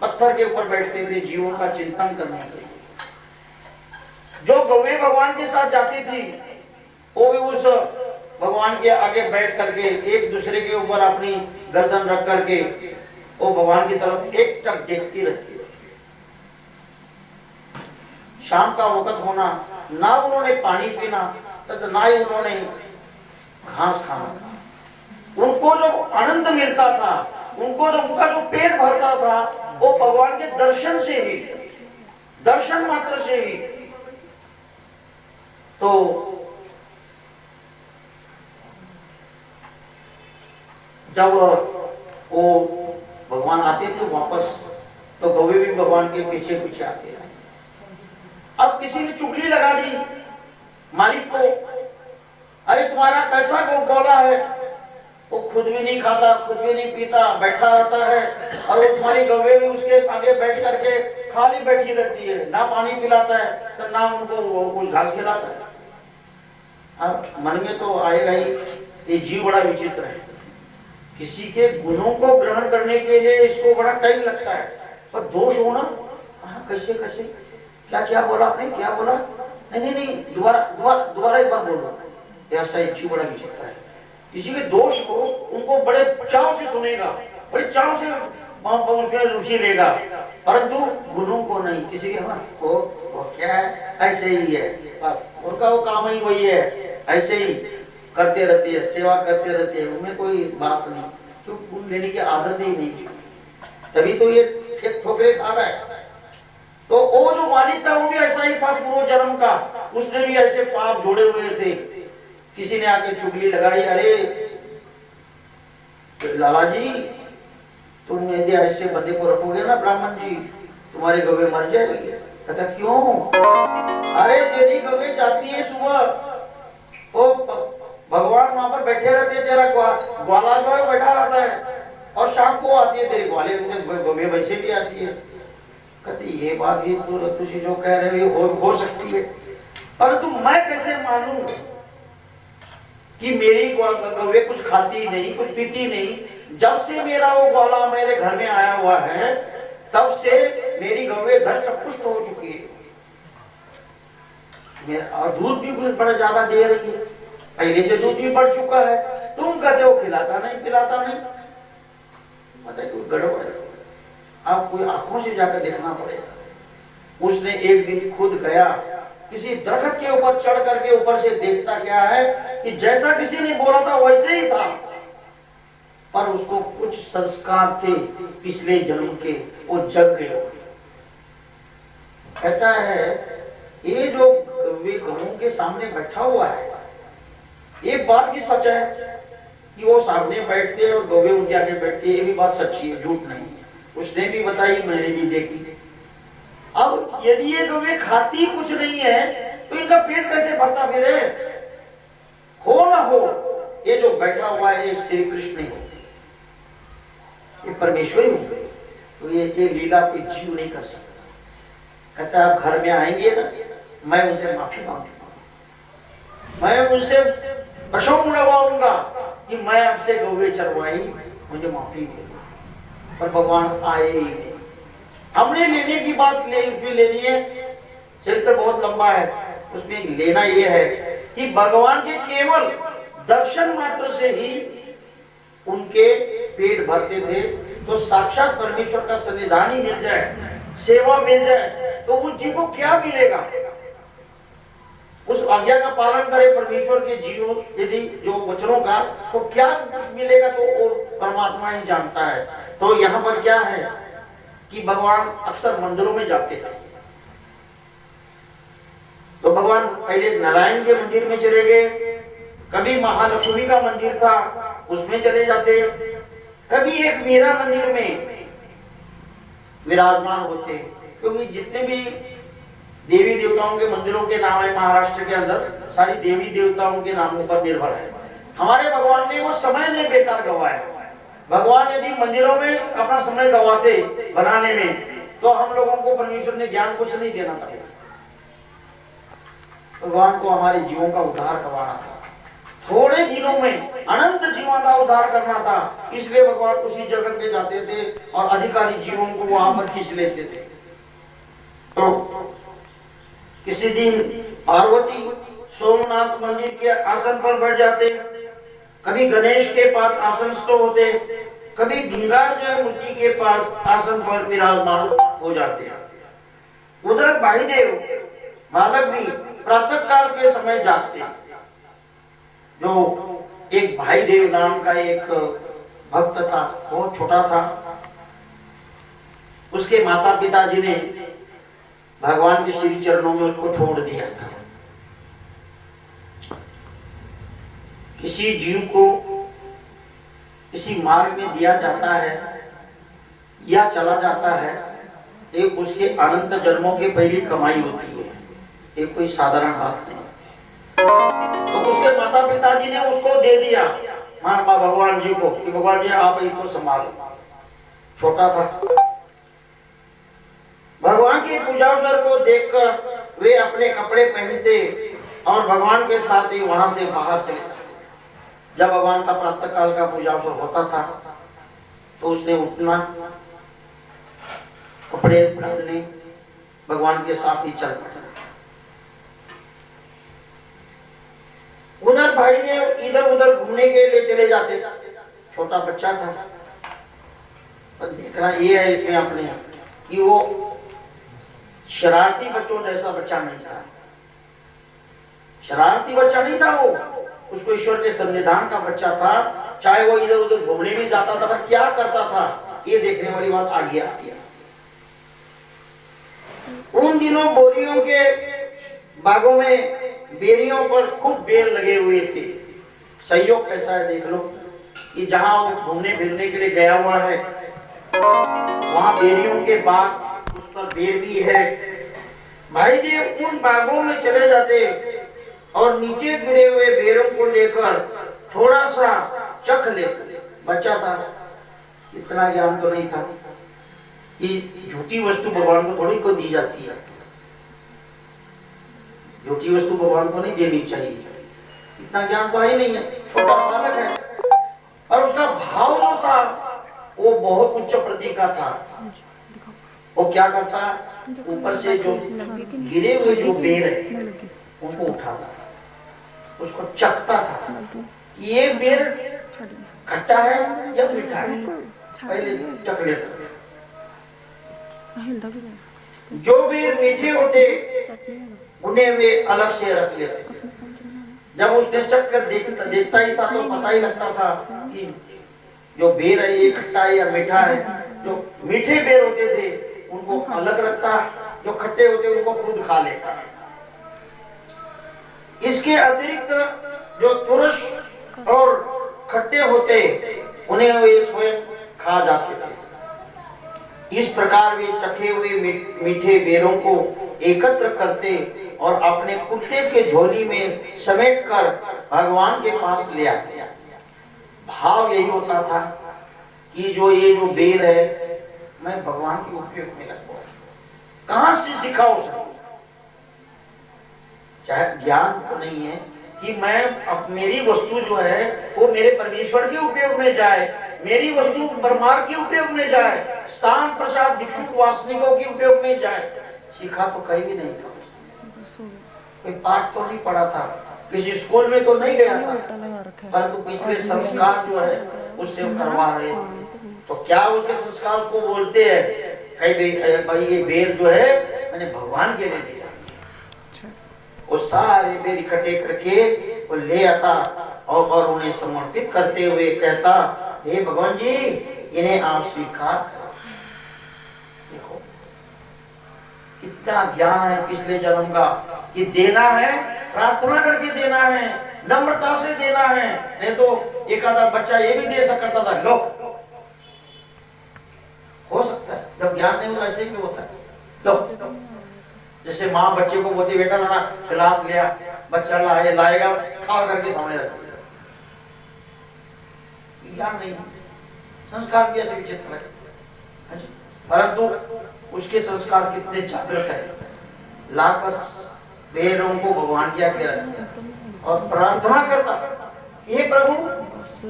पत्थर के ऊपर बैठते थे जीवों का चिंतन करने के लिए। जो गौवे भगवान के साथ जाती थी वो भी उस भगवान के आगे बैठ करके एक दूसरे के ऊपर अपनी गर्दन रख करके वो भगवान की तरफ एक टक देखती रहती थी। शाम का वक्त होना, ना उन्होंने पानी पीना तथा ना ही उन्होंने घास खाना। उनको जो आनंद मिलता था, उनको जो उनका जो पेट भरता था, वो भगवान के दर्शन से ही, दर्शन मात्र से ही। तो जब वो भगवान आते थे वापस, तो गौवे भी भगवान के पीछे पीछे आते रहे। अब किसी ने चुगली लगा दी मालिक को, अरे तुम्हारा कैसा गौला है, वो खुद भी नहीं खाता, खुद भी नहीं पीता, बैठा रहता है, और वो तुम्हारी गौवे भी उसके आगे बैठ करके खाली बैठी रहती है, ना पानी पिलाता है तो ना उनको कुछ घास खिलाता है। अब मन में तो आएगा ही, ये जीव बड़ा विचित्र है। किसी के गुणों को ग्रहण करने के लिए इसको बड़ा टाइम लगता है, पर दोष होना कैसे कैसे, क्या क्या बोला आपने, क्या बोला, नहीं दोबारा एक बार बोलो। ऐसा एक जीव बड़ा विचित्र है। किसी के दोष को उनको बड़े चाव से सुनेगा, बड़े चाव से उसमें रुचि लेगा, परंतु गुणों को नहीं। किसी के वो क्या है, ऐसे ही है, उनका वो काम ही वही है, ऐसे ही करते रहते हैं, सेवा करते रहते हैं, उनमें कोई बात नहीं, तो गुण लेने की आदत ही नहीं, तभी तो ये ठोकरे खा रहा है। तो वो जो मालिक था वो भी ऐसा ही था पूर्व जन्म का, उसने भी ऐसे पाप जोड़े हुए थे। किसी ने आके चुगली लगाई, अरे लाला जी तुम यदि ऐसे बंदे को रखोगे ना ब्राह्मण जी, तुम्हारी गवे मर जाएगी। कहता क्यों? अरे तेरी गवे जाती है सुबह, वो भगवान वहां पर बैठे रहते हैं, तेरा ग्वाला जो है बैठा रहता है, और शाम को आती है तेरे ग्वाले गवे वैसे भी आती है। कहते ये बात भी तुझे जो कह रहे हो सकती है, परंतु मैं कैसे मानूं कि मेरी गवे कुछ खाती नहीं, कुछ पीती नहीं। जब से मेरा वो ग्वाला मेरे घर में आया हुआ है, तब से मेरी गवे धष्ट पुष्ट हो चुकी है, और दूध भी बड़ा ज्यादा दे रही है, पहले से दूध भी बढ़ चुका है। तुम कहते हो खिलाता नहीं, पता है कोई गड़बड़ है। आप कोई आंखों से जाकर देखना पड़ेगा। उसने एक दिन खुद गया किसी दरख्त के ऊपर चढ़ करके ऊपर से देखता क्या है कि जैसा किसी ने बोला था वैसे ही था, पर उसको कुछ संस्कार थे पिछले जन्म के, वो जग गए। कहता है ये जो वे गौों के सामने बैठा हुआ है, ये बात भी सच है कि वो सामने बैठते हैं और गौवे उनके आगे बैठते हैं, ये भी बात सच्ची है, झूठ नहीं है। उसने भी बताई, मैंने भी देखी। अब यदि ये गौवे खाती कुछ नहीं है तो इनका पेट कैसे भरता फिरे? हो ना हो, ये जो बैठा हुआ है एक श्री कृष्ण ही हो, ये परमेश्वर ही हो, तो ये लीला कोई जीव नहीं कर सकता। कहता है आप घर में आएंगे ना, मैं उनसे माफी मांगूंगा, मैं उनसे प्रशंसा उड़वाऊंगा कि मैं आपसे गौवे चरवाई, मुझे माफी दे। पर भगवान आए ही नहीं। हमने लेने की बात उसमें लेनी है, चरित्र बहुत लंबा है, उसमें लेना यह है कि भगवान के केवल दर्शन मात्र से ही उनके पेट भरते थे। तो साक्षात परमेश्वर का सन्निधान ही मिल जाए, सेवा मिल जाए, तो उस जीव को क्या मिलेगा? आज्ञा का पालन करे परमेश्वर के जीवों यदि जो वचनों का, तो क्या कुछ मिलेगा तो वो परमात्मा ही जानता है। तो यहाँ पर क्या है कि भगवान अक्सर मंदिरों में जाते थे। तो भगवान पहले नारायण के मंदिर में चले गए, कभी महालक्ष्मी का मंदिर था उसमें चले जाते, कभी एक मीरा मंदिर में विराजमान होते। क्योंकि जितने भी देवी देवताओं के मंदिरों के नाम है महाराष्ट्र के अंदर, सारी देवी देवताओं के नामों पर निर्भर है। हमारे भगवान ने वो समय नहीं बेकार गवाया। भगवान यदि मंदिरों में अपना समय गवाते बनाने में, तो हम लोगों को परमेश्वर ने ज्ञान कुछ नहीं देना था। भगवान को हमारे जीवों का उद्धार करवाना था, थोड़े दिनों में अनंत जीवों का उद्धार करना था। इसलिए भगवान उसी जगह पे जाते थे और अधिकारी जीवों को वहां पर खींच लेते थे। तो किसी दिन पार्वती सोमनाथ मंदिर के आसन पर बैठ जाते, कभी गणेश के पास आसनस्थ होते, कभी भिंगार मूर्ति के पास आसन पर विराजमान हो जाते। उधर भाई देव बालक भी प्रातः काल के समय जागते। जो एक भाई देव नाम का एक भक्त था, बहुत छोटा था, उसके माता पिताजी ने भगवान के श्री चरणों में उसको छोड़ दिया था। किसी जीव को किसी मार्ग में दिया जाता है या चला जाता है, एक उसके अनंत जन्मों की पहली कमाई होती है, एक कोई साधारण बात नहीं। तो उसके माता पिताजी ने उसको दे दिया मां भगवान जी को कि भगवान जी आप इसको संभालो। छोटा था। भगवान की पूजा को देखकर वे अपने कपड़े पहनते और भगवान के साथ ही वहां से बाहर चले जाते। जब भगवान का प्रातः काल का पूजा होता था तो उसने उठना, कपड़े पहनने, भगवान के साथ ही चल पड़ना। उधर भाई देव इधर उधर घूमने के लिए चले जाते। छोटा बच्चा था, पर देखना ये है इसमें अपने कि वो शरारती बच्चों जैसा बच्चा नहीं था। शरारती बच्चा नहीं था वो, उसको ईश्वर के संविधान का बच्चा था। चाहे वो इधर उधर घूमने भी जाता था, पर क्या करता था ये देखने वाली बात आगे आती है। उन दिनों बोरियों के बागों में बेरियों पर खूब बेर लगे हुए थे। संयोग कैसा है देख लो कि जहां वो घूमने फिरने के लिए गया हुआ है वहां बेरियों के बाग, उस पर बेर भी है। भाई देव उन बागों में चले जाते और नीचे गिरे हुए बेरों को लेकर थोड़ा सा चख लेते। बच्चा था, इतना ज्ञान तो नहीं था कि झूठी वस्तु भगवान को थोड़ी को दी जाती है, झूठी वस्तु भगवान को नहीं देनी चाहिए। इतना ज्ञान तो ही नहीं है, छोटा बालक है। और उसका भाव जो था वो बहुत उच्च प्रति का था। वो क्या करता, ऊपर से जो गिरे हुए जो बेर है उनको उठाता, उसको चखता था। ये बेर खट्टा है या मीठा है, पहले चख लेता। जो बेर मीठे होते उन्हें वे अलग से रख लेते। जब उसने चख कर देखता ही था तो पता ही लगता था कि जो बेर है ये खट्टा है या मीठा है। जो मीठे बेर होते थे उनको अलग रखता, जो खट्टे होते उनको खुद खा लेता। इसके अतिरिक्त जो तुरस और खट्टे होते उन्हें वे स्वयं खा जाते थे। इस प्रकार वे चखे हुए मीठे बेरों को एकत्र करते और अपने कुत्ते के झोली में समेटकर भगवान के पास ले आते। भाव यही होता था कि जो ये जो बेर है मैं भगवान के उपयोग में लगवाऊं। कहां से सीखा उसने? चाहे ज्ञान तो नहीं है कि मैं मेरी वस्तु जो है वो मेरे परमेश्वर के उपयोग में जाए, मेरी वस्तु परमार्थ के उपयोग में जाए, स्थान प्रसाद भिक्षुक वासनिकों के उपयोग में जाए। सीखा तो कहीं भी नहीं था, कोई पाठ तो नहीं पढ़ा था, किसी स्कूल में तो नहीं गया था, परंतु पिछले संस्कार जो है उससे करवा रहे थे। तो क्या उसके संस्कार को बोलते हैं कई भाई ये बेर जो है मैंने भगवान के लिए दिया। वो सारे बेर इकट्ठे करके वो ले आता और उन्हें समर्पित करते हुए कहता, हे भगवान जी, इन्हें आप स्वीकार करो। देखो कितना ज्ञान है पिछले जन्म का, कि देना है प्रार्थना करके देना है, नम्रता से देना है। नहीं तो एक आधा बच्चा ये भी दे सकता था, लो हो सकता है, जब ज्ञान नहीं होता ऐसे भी होता है। लो जैसे माँ बच्चे को बोलती, बेटा जरा गिलास लिया, बच्चा लाएगा, खा करके सामने रखती है। ज्ञान नहीं, संस्कार भी ऐसे विचित्र है, परंतु उसके संस्कार कितने जागृत है। लाकर पैरों को भगवान के आगे रखता और प्रार्थना करता, हे प्रभु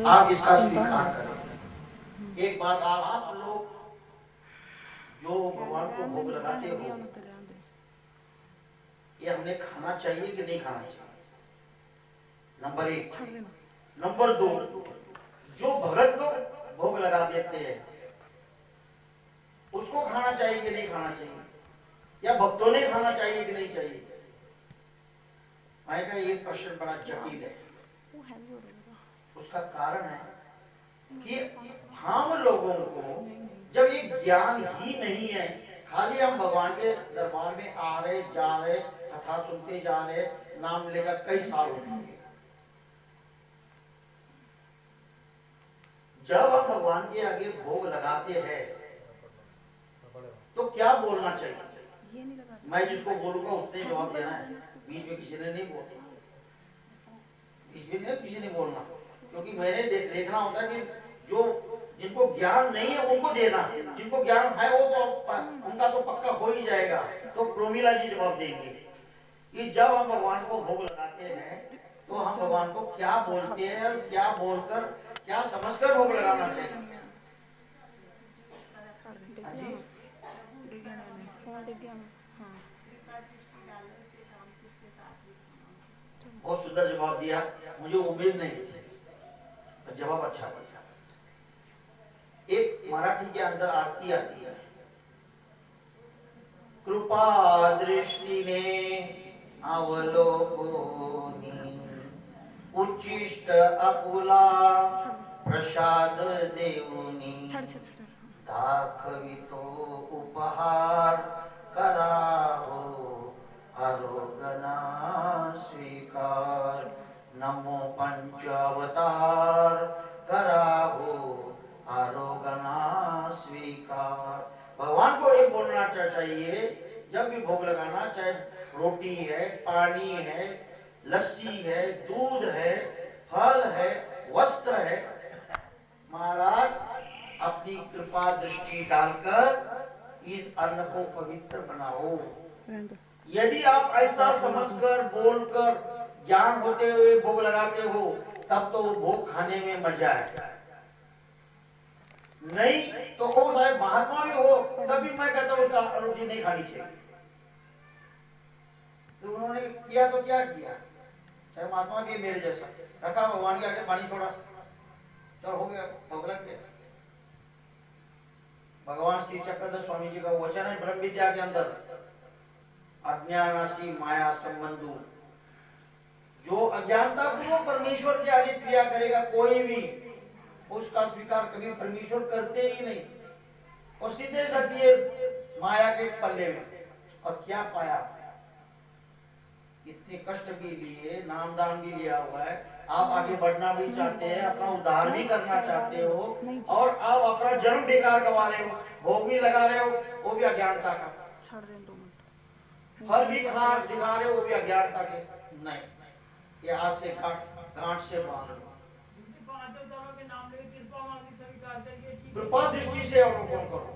आप इसका स्वीकार करें। एक बात आप लोग जो भगवान को भोग लगाते हो, ये हमने खाना चाहिए कि नहीं खाना चाहिए? नंबर 1। नंबर 2, जो भगत लोग भोग लगा देते हैं उसको खाना चाहिए कि नहीं खाना चाहिए, या भक्तों ने खाना चाहिए कि नहीं चाहिए? मैं कहा ये प्रश्न बड़ा जटिल है। उसका कारण है कि हम लोगों को जब ये ज्ञान ही नहीं है, खाली हम भगवान के दरबार में आ रहे जा रहे, कथा सुनते जा रहे, नाम लेकर कई साल हो चुके, जब हम भगवान के आगे भोग लगाते हैं तो क्या बोलना चाहिए? मैं जिसको बोलूंगा उसने जवाब देना है, बीच में किसी ने नहीं बोलना, बीच में किसी ने बोलना, क्योंकि मैंने देखना होता है कि जो जिनको ज्ञान नहीं है उनको देना, जिनको ज्ञान है वो तो उनका तो पक्का हो ही जाएगा। तो प्रोमिला जी जवाब देंगे कि जब हम भगवान को भोग लगाते हैं तो हम भगवान को क्या बोलते हैं और क्या बोलकर क्या समझकर भोग लगाना चाहिए। बहुत सुंदर जवाब दिया, मुझे उम्मीद नहीं थी, जवाब अच्छा दिया। एक मराठी के अंदर आरती आती है, कृपा दृष्टीने अवलोकोनी उच्चिष्ट आपुला प्रसाद देऊनी दाखवितो उपहार करावो आरोगना स्वीकार नमो पंच अवतार करावो आरोगना स्वीकार। भगवान को एक बोलना चाहिए जब भी भोग लगाना, चाहे रोटी है, पानी है, लस्सी है, दूध है, फल है, वस्त्र है, महाराज अपनी कृपा दृष्टि डालकर इस अन्न को पवित्र बनाओ। यदि आप ऐसा समझकर बोलकर ज्ञान होते हुए भोग लगाते हो तब तो भोग खाने में मजा है, नहीं तो हो चाहे महात्मा भी हो तभी मैं कहता हूं उसका रोटी नहीं खानी चाहिए। तो उन्होंने किया तो क्या किया, चाहे महात्मा भी मेरे जैसा, रखा भगवान के आगे पानी छोड़ा, तो हो गया, भोग लग गया। भगवान श्री चक्रधर स्वामी जी का वचन है ब्रह्म विद्या के अंदर, अज्ञानासी माया संबंधु, जो अज्ञानता पूर्वक परमेश्वर के आगे क्रिया करेगा कोई भी, उसका स्वीकार कभी परमेश्वर करते ही नहीं, और सीधे कर दिए माया के पल्ले में। और क्या पाया, इतने कष्ट भी लिए, नामदान भी लिया हुआ है, आप आगे बढ़ना भी चाहते हैं, अपना उद्धार भी करना चाहते हो, और आप अपना जन्म बेकार गवा रहे हो, भोग भी लगा रहे हो, वो भी अज्ञानता का, फल भी दिखा रहे हो, वो भी अज्ञानता के। नहीं, ये आज से गांठ से बांध लो, कृपा दृष्टि से अवलोकन करो।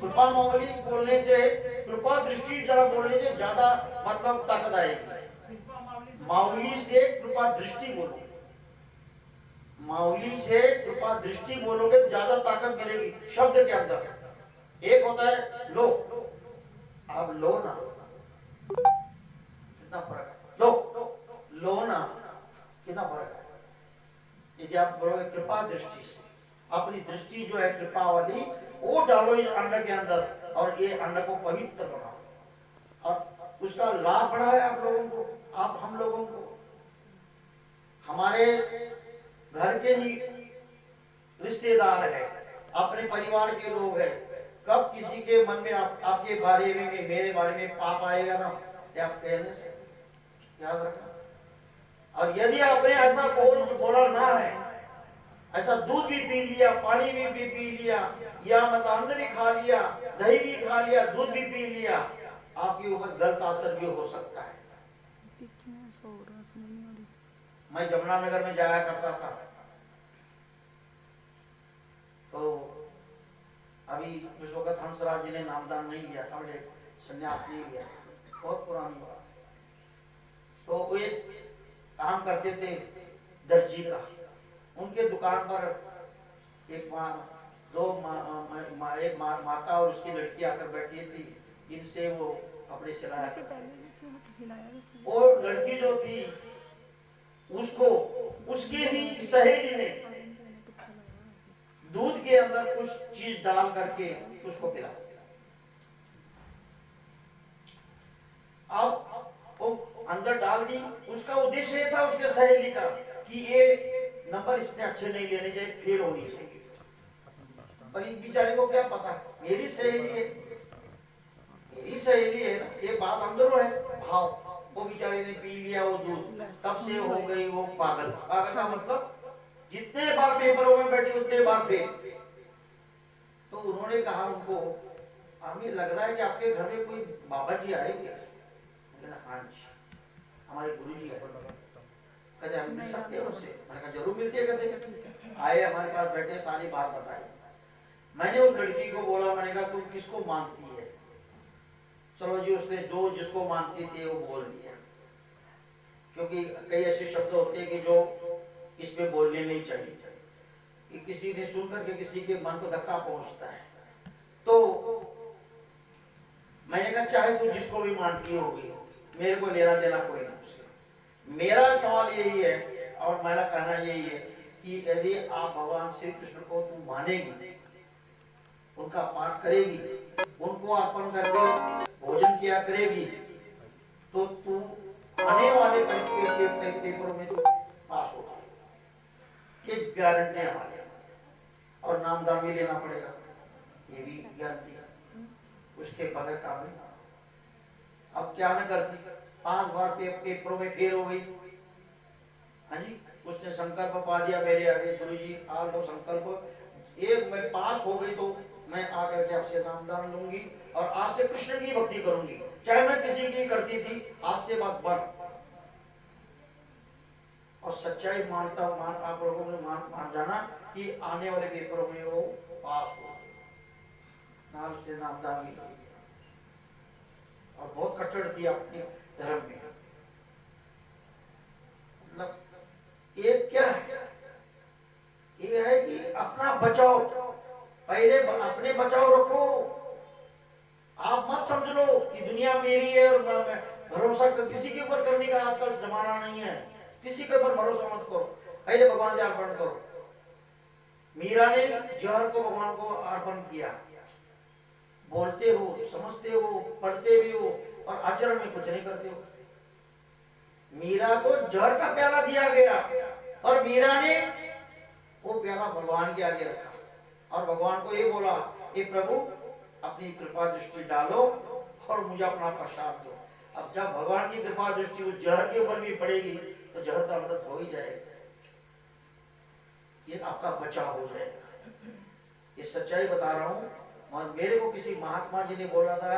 कृपा मौली बोलने से, कृपा दृष्टि जरा बोलने से ज्यादा मतलब ताकत आएगी। माउली से कृपा दृष्टि बोलो, माउली से कृपा दृष्टि बोलोगे तो ज्यादा ताकत मिलेगी शब्द के अंदर। एक होता है लो, अब लो ना, कितना फर्क है, लो ना, कितना फर्क है। यदि आप बोलोगे कृपा दृष्टि से, अपनी दृष्टि जो है कृपा वाली वो डालो इस अन्न के अंदर, और ये अन्न को पवित्र बनाओ, और उसका लाभ बढ़ा है आप लोगों को। अब हम लोगों को हमारे घर के ही रिश्तेदार है, अपने परिवार के लोग हैं, कब किसी के मन में आपके बारे में मेरे बारे में पाप आएगा ना, ये आप कहने से याद रखना। और यदि आपने ऐसा बोला ना है, ऐसा दूध भी पी लिया, पानी भी पी लिया, या अन्न भी खा लिया, दही भी खा लिया, दूध भी पी लिया, आपके ऊपर गलत असर भी हो सकता है। मैं जमुनानगर में जाया करता था, तो अभी उस वक्त हंसराज जी ने नामदान नहीं लिया था, उन्हें संन्यास नहीं लिया, बहुत पुरानी बात। तो वो एक काम करते थे दर्जी का, उनके दुकान पर एक माता और उसकी लड़की आकर बैठी थी, इनसे वो कपड़े सिलाया करते। और लड़की जो थी उसको उसकी ही सहेली ने दूध के अंदर कुछ चीज डाल करके उसको पिला। अब वो अंदर डाल दी, उसका उद्देश्य ये था उसके सहेली का कि ये नंबर इसने अच्छे नहीं लेने चाहिए, फेल होनी चाहिए। पर इन बेचारे को क्या पता, मेरी सहेली है, मेरी सहेली है ना, ये बात अंदर है भाव। वो बेचारे ने पी लिया वो दूध, तब से हो गई वो पागल। पागल का मतलब जितने बार पेपरों में बैठी उतने बार फेल। तो उन्होंने कहा उनको, हमें लग रहा है कि आपके घर में कोई बाबा जी आए क्या? हाँ जी, हमारे गुरु जी आए। कहते हम मिल सकते हैं उनसे? मैंने कहा जरूर मिलते। कहते आए, हमारे पास बैठे, सारी बात बताई। मैंने उस लड़की को बोला, मैंने कहा तुम किसको मानती है? चलो जी, उसने जो जिसको मानती थी वो बोल दिया, क्योंकि कई ऐसे शब्द होते हैं कि जो इसमें बोलने नहीं चाहिए, कि किसी ने सुनकर के किसी के मन को धक्का पहुंचता है। तो मैंने कहा चाहे तू जिसको भी मानती होगी, मेरे को लेना देना कोई ना उससे। मेरा सवाल यही है और मेरा कहना यही है कि यदि आप भगवान श्री कृष्ण को तू मानेगी, उनका पाठ करेगी, उनको अर्पण करके भोजन किया करेगी, तो तू आने वाले पेपरों में तू पास होगा, ये गारंटी है हमारे। और नामदान भी लेना पड़ेगा, ये भी गारंटी है, उसके बगैर काम नहीं। अब क्या न करती, 5 बार पेपरों में फेल हो गई। हाँ जी, उसने संकल्प पा दिया मेरे आगे, गुरु जी आज लो संकल्प, ये मैं पास हो गई तो मैं आकर के आपसे नामदान लूंगी और आज से कृष्ण की भक्ति करूंगी, चाहे मैं किसी की करती थी, आज से बात बंद। और सच्चाई मानता आप लोगों ने मान जाना कि आने वाले पेपरों में वो पास हो, नाम उसने नामदान भी लिया और बहुत कट्टर थी अपने धर्म में। मतलब ये क्या है, ये है कि अपना बचाओ, पहले अपने बचाओ रखो। आप मत समझ लो कि दुनिया मेरी है और भरोसा किसी के ऊपर करने का आजकल जमाना नहीं है, किसी के ऊपर भरोसा मत करो, पहले भगवान से अर्पण करो। मीरा ने जहर को भगवान को अर्पण किया, बोलते हो, समझते हो, पढ़ते भी हो और आचरण में कुछ नहीं करते हो। मीरा को जहर का प्याला दिया गया और मीरा ने वो प्याला भगवान के आगे रखा और भगवान को ये बोला कि प्रभु अपनी कृपा दृष्टि डालो और मुझे अपना प्रसाद दो। अब जब भगवान की कृपा दृष्टि उस जहर के ऊपर भी पड़ेगी तो जहर का मदद हो ही जाएगा, ये आपका बचाव हो जाएगा। ये सच्चाई बता रहा हूँ। और मेरे को किसी महात्मा जी ने बोला था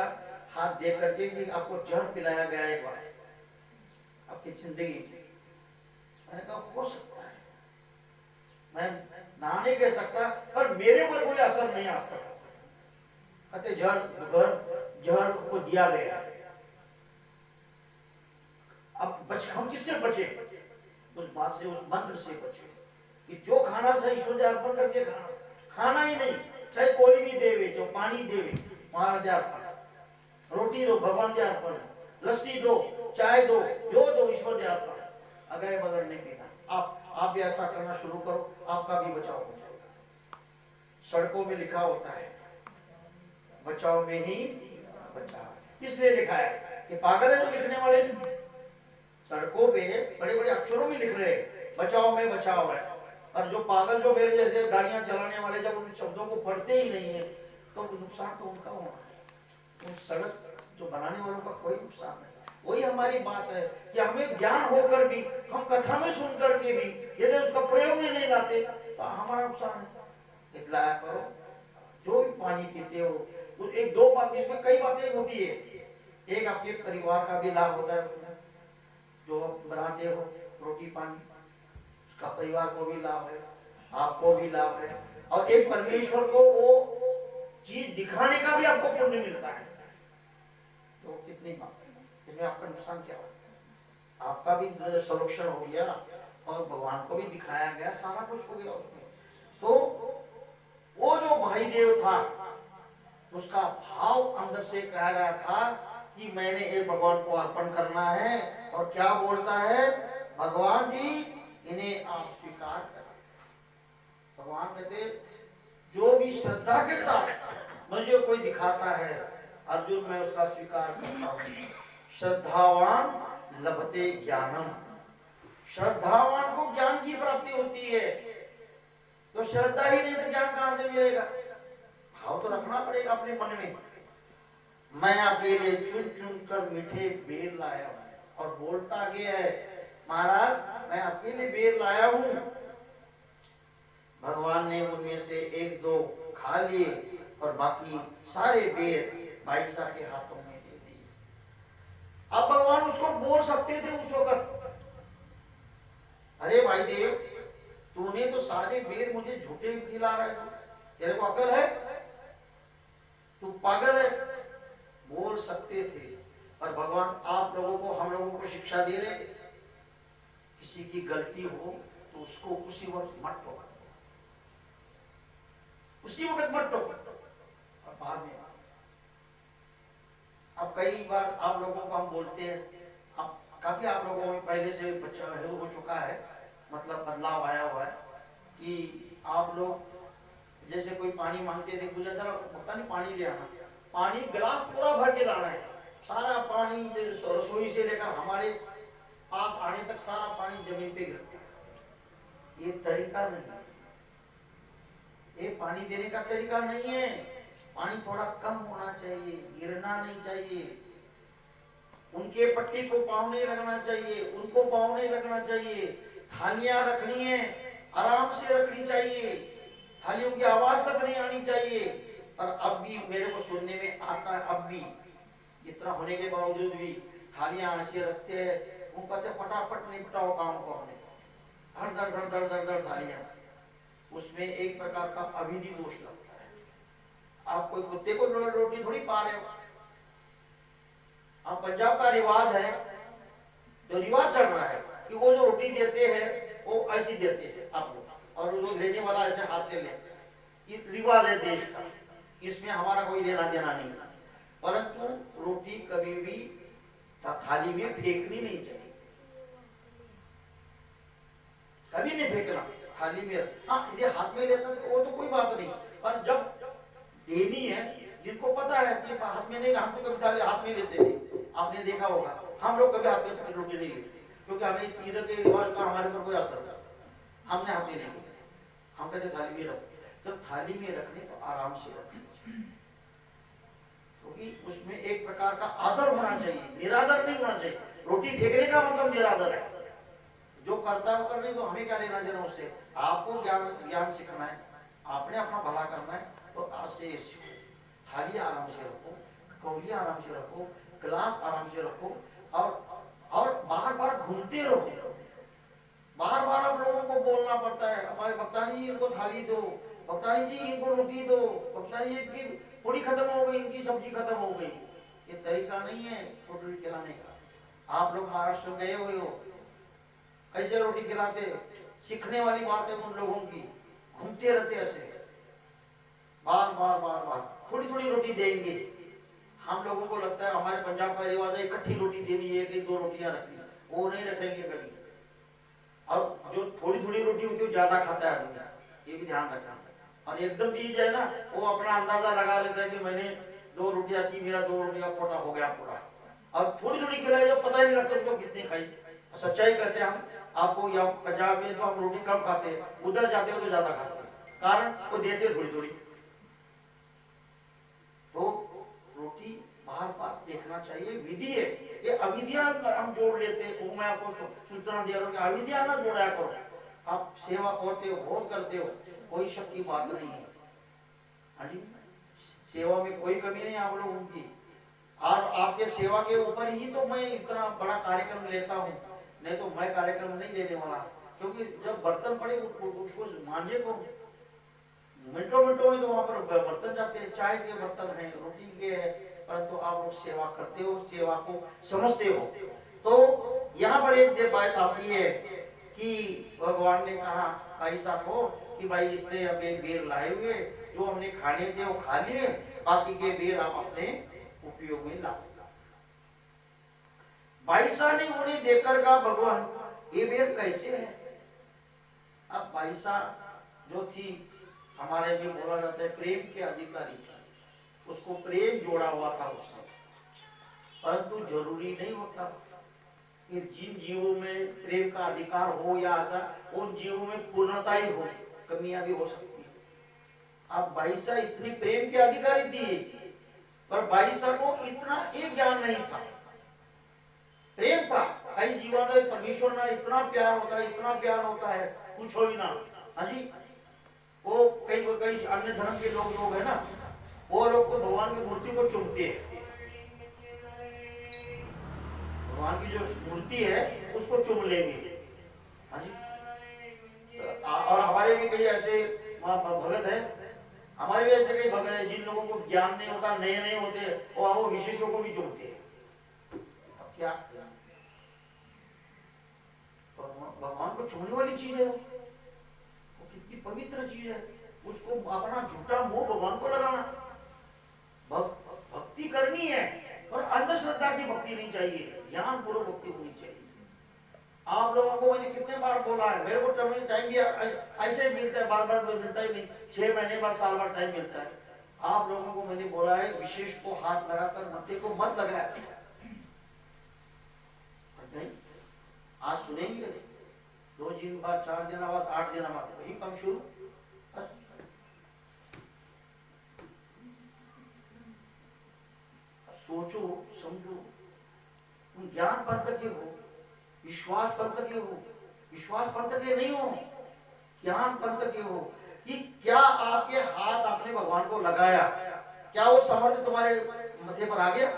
हाथ देख करके कि आपको जहर पिलाया गया एक बार आपकी जिंदगी में। मैंने कहा हो सकता है, मैं ना नहीं कह सकता, पर मेरे ऊपर कोई असर नहीं आ सकता। कहते जहर को दिया गया, अब हम किससे बचे? उस बात से, उस मंत्र से बचे कि जो खाना था ईश्वर से अर्पण करके खाना ही नहीं, चाहे कोई भी देवे, जो पानी देवे महाराज अर्पण, रोटी दो भगवान के अर्पण, लस्सी दो, चाय दो, जो दो ईश्वर के अर्पण, अगर बगैर नहीं पीना। आप भी ऐसा करना शुरू करो, आपका भी बचाव हो जाएगा। सड़कों में लिखा होता है बचाव में ही बचाव, इसलिए लिखा है कि पागल है जो लिखने वाले। पे बड़े बड़े अक्षरों में लिख रहे हैं बचाओ में बचाओ है, और जो पागल जो मेरे जैसे गाड़ियां चलाने वाले जब उन शब्दों को पढ़ते ही नहीं है तो नुकसान तो उनका होना है, उन सड़क जो बनाने वालों का कोई नुकसान नहीं। वही हमारी बात है कि हमें ज्ञान होकर भी हम कथा में सुन करके भी यदि उसका प्रयोग में नहीं लाते तो हमारा नुकसान है। इतलाया करो, जो भी पानी पीते हो तो एक दो बात, इसमें कई बातें होती है। एक आपके परिवार का भी लाभ होता है, जो बनाते हो रोटी पानी उसका परिवार को भी लाभ है, आपको भी लाभ है, और एक परमेश्वर को वो चीज दिखाने का भी आपको पुण्य मिलता है। तो कितनी बात है, इसमें आपका नुकसान क्या हो, आपका भी संरक्षण हो गया और भगवान को भी दिखाया गया, सारा कुछ हो गया उसमें। तो वो जो भाई देव था उसका भाव अंदर से कह रहा था कि मैंने एक भगवान को अर्पण करना है, और क्या बोलता है भगवान जी इन्हें आप स्वीकार करें। भगवान कहते जो भी श्रद्धा के साथ मुझे कोई दिखाता है अर्जुन मैं उसका स्वीकार करता हूं। श्रद्धावान लभते ज्ञानम, श्रद्धावान को ज्ञान की प्राप्ति होती है। तो श्रद्धा ही नहीं तो ज्ञान कहां से मिलेगा? भाव तो रखना पड़ेगा अपने मन में। मैं आपके लिए चुन चुन कर मीठे बेर लाया हूं, और बोलता गया है महाराज मैं आपके लिए बेर लाया हूं। भगवान ने उनमें से एक दो खा लिए और बाकी सारे बेर भाई साहब के हाथों में दे दिए। अब भगवान उसको बोल सकते थे उस वक्त, अरे भाई देव तूने तो सारे बेर मुझे झूठे खिला रहा है, तेरे को अकल है, तू पागल है, बोल सकते थे। और भगवान आप लोगों को हम लोगों को शिक्षा दे रहे, किसी की गलती हो तो उसको उसी वक्त मत टोको, उसी वक्त मत टोको और बाद में। अब कई बार आप लोगों को हम बोलते हैं, अब काफी आप लोगों में पहले से बच्चा हो चुका है, मतलब बदलाव आया हुआ है कि आप लोग जैसे कोई पानी मांगते थे, मुझे जरा पता नहीं पानी ले आना, पानी गिलास पूरा भर के लाना है, सारा पानी रसोई से लेकर हमारे पास आने तक सारा पानी जमीन पे गिरता है। ये तरीका नहीं है, ये पानी देने का तरीका नहीं है। पानी थोड़ा कम होना चाहिए, गिरना नहीं चाहिए, उनके पट्टी को पाँव नहीं लगना चाहिए, उनको पाँव नहीं लगना चाहिए। थालियां रखनी है आराम से रखनी चाहिए, थालियों की आवाज तक नहीं आनी चाहिए। और अब भी मेरे को सुनने में आता है, अब भी इतना होने के बावजूद भी थालियां ऐसे रखते हैं, वो कहते फटाफट निपटाओ काम को, हमने हर दर दर दर दर दर थालियां, उसमें एक प्रकार का अविधि दोष लगता है। आप कोई कुत्ते को रोटी थोड़ी पा रहे हो। अब पंजाब का रिवाज है, जो रिवाज चल रहा है कि वो जो रोटी देते हैं वो ऐसी देते हैं आप लोग, और जो लेने वाला ऐसे हाथ से लेते हैं, ये रिवाज है देश का, इसमें हमारा कोई लेना देना नहीं है। परंतु रोटी कभी भी थाली में फेंकनी नहीं चाहिए, कभी नहीं फेंकना थाली में। हाँ यदि हाथ में लेता तो वो तो कोई बात नहीं, पर जब देनी है, जिनको पता है कि हाथ में नहीं, हम तो कभी थाली हाथ में लेते नहीं, आपने देखा होगा हम लोग कभी हाथ में रोटी नहीं लेते, क्योंकि हमें इधर के रिवाज का हमारे पर कोई असर नहीं, हमने हाथ में नहीं लिया, हम कहते थाली में रखो। तो थाली में रखने को आराम से रखना चाहिए, क्योंकि उसमें एक प्रकार का आदर होना चाहिए, निरादर नहीं होना चाहिए। रोटी फेंकने का मतलब निरादर है, जो करता है वो करने दो, हमें क्या लेना देना उससे। आपको ज्ञान सीखना है, आपने अपना भला करना है, तो आज से थाली आराम से रखो, कौलियां आराम से रखो, गिलास आराम से रखो, और बार बार घूमते रहो। बार बार आप लोगों को बोलना पड़ता है, हमारे भक्तानी जी इनको थाली दो, भक्तानी जी इनको रोटी दो, भक्तानी जी इसकी पूरी खत्म हो गई, इनकी सब्जी खत्म हो गई। ये तरीका नहीं है रोटी खिलाने का। आप लोग महाराष्ट्र गए हुए हो, कैसे रोटी खिलाते, सीखने वाली बात है उन लोगों की, घूमते रहते ऐसे, बार बार बार बार थोड़ी थोड़ी रोटी देंगे। हम लोगों को लगता है हमारे पंजाब का रिवाज है इकट्ठी रोटी देनी है, एक दो रोटियां रखनी, वो नहीं रखेंगे कभी। और जो थोड़ी थोड़ी रोटी होती है वो ज्यादा खाता है बंदा, ये भी ध्यान रखना। और एकदम दी जाए ना, वो अपना अंदाजा लगा लेता है कि मैंने 2 रोटियां थी, मेरा 2 रोटी का कोटा हो गया पूरा। और थोड़ी थोड़ी खिलाई, जब पता ही नहीं लगता उसको कितनी खाई, सच्चाई कहते हैं हम आपको, या पंजाब में तो हम रोटी कम खाते हैं, उधर जाते हो तो ज्यादा खाते हैं, कारण वो देते हैं थोड़ी थोड़ी। तो रोटी बार बार देखना चाहिए, विधि है ये। अविधियां हम जोड़ लेते हैं, वो मैं आपको सूचना दे रहा हूँ कि अविधियां ना जोड़ा करो। आप सेवा करते हो, भोग करते हो, कोई शक की बात नहीं है। हाँ जी, सेवा में कोई कमी नहीं आप लोगों की। और आपके सेवा के ऊपर ही तो मैं इतना बड़ा कार्यक्रम लेता हूँ, नहीं तो मैं कार्यक्रम नहीं लेने वाला। क्योंकि जब बर्तन पड़े उसको मांझे को मिनटों मिनटों में तो वहां पर बर्तन जाते हैं, चाय के बर्तन है, रोटी के है, परंतु आप लोग सेवा करते हो, सेवा को समझते हो। तो यहाँ पर एक बात आती है कि भगवान ने कहा भाई साहब को कि भाई इसने अभी बेर लाए हुए, जो हमने खाने थे वो खा लिए, बाकी के बेर आप अपने उपयोग में लाओ। बाईसा ने उन्हें देखकर कहा भगवान ये बेर कैसे है। अब बाईसा जो थी, हमारे में बोला जाता है प्रेम के अधिकारी थी, उसको प्रेम जोड़ा हुआ था उसमें। परंतु जरूरी नहीं होता कि जिन जीवों में प्रेम का अधिकार हो या ऐसा, उन जीवों में पूर्णता ही हो, कमियां भी हो सकती है। अब बाईसा इतनी प्रेम के अधिकारी थी, पर बाईसा को इतना एक ज्ञान नहीं था। प्रेम था, कई जीवों में परमेश्वर में इतना प्यार होता है, इतना प्यार होता है, कुछ हो ही ना। हाँ जी, वो कई अन्य धर्म के लोग है ना, वो लोग तो भगवान की मूर्ति को चूमते हैं, भगवान की जो मूर्ति है उसको चूम लेंगे। हाँ जी, और हमारे भी कई ऐसे भगत है, हमारे भी ऐसे कई भगत है जिन लोगों को ज्ञान नहीं होता, नए नए होते, वो विशेषों को भी चूमते हैं। अब क्या, भगवान को चूमने वाली चीज है, वो कितनी पवित्र चीज है, उसको अपना झूठा मोह भगवान को लगाना। भक्ति करनी है, और अंधश्रद्धा की भक्ति नहीं चाहिए, ज्ञान पूर्वक भक्ति होनी चाहिए। आप लोगों को मैंने कितने बार बोला है, मेरे को टाइम भी ऐसे ही मिलता है, बार बार मिलता ही नहीं, 6 महीने बाद साल बाद टाइम मिलता है। आप लोगों को मैंने बोला है विशेष को हाथ लगाकर मत्थे को मत लगाया नहीं। आज सुनेंगे, 2 दिन बाद, 4 दिन बाद, 8 दिन बाद, वही कम शुरू। सोचो समझो, तुम ज्ञान पंथ के हो, विश्वास पंथ के हो, विश्वास पंथ के नहीं हो, ज्ञान पंथ के हो। कि क्या आपके हाथ आपने भगवान को लगाया, क्या वो सामर्थ्य तुम्हारे मथे पर आ गया?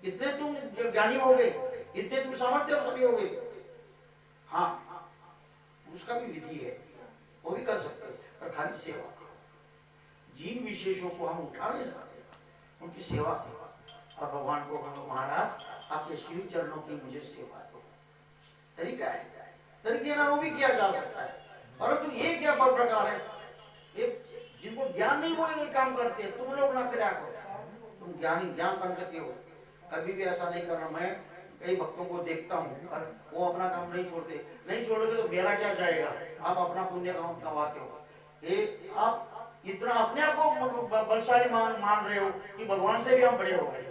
इतने तुम ज्ञानी हो गए, इतने तुम सामर्थ्यशाली हो गए। हाँ, उसका भी विधि है, वो भी कर सकते हैं, पर खाली सेवा। जिन विशेषों को हम उठा नहीं सकते उनकी सेवा है। और भगवान को महाराज आपके श्री चरणों की मुझे सेवा दो, तरीका है, तरीके ना वो भी किया जा सकता है। परंतु ये क्या पर प्रकार है, जिनको ज्ञान नहीं वो ये काम करते हैं, तुम लोग ना करा करो, तुम ज्ञानी ज्ञान पंथ के हो, कभी भी ऐसा नहीं करना। मैं कई भक्तों को देखता हूँ, और वो अपना काम नहीं छोड़ते, नहीं छोड़ोगे तो मेरा क्या जाएगा, आप अपना पुण्य गंवाते हो। आप इतना अपने आप को बलशाली मान रहे हो कि भगवान से भी हम बड़े हो गए।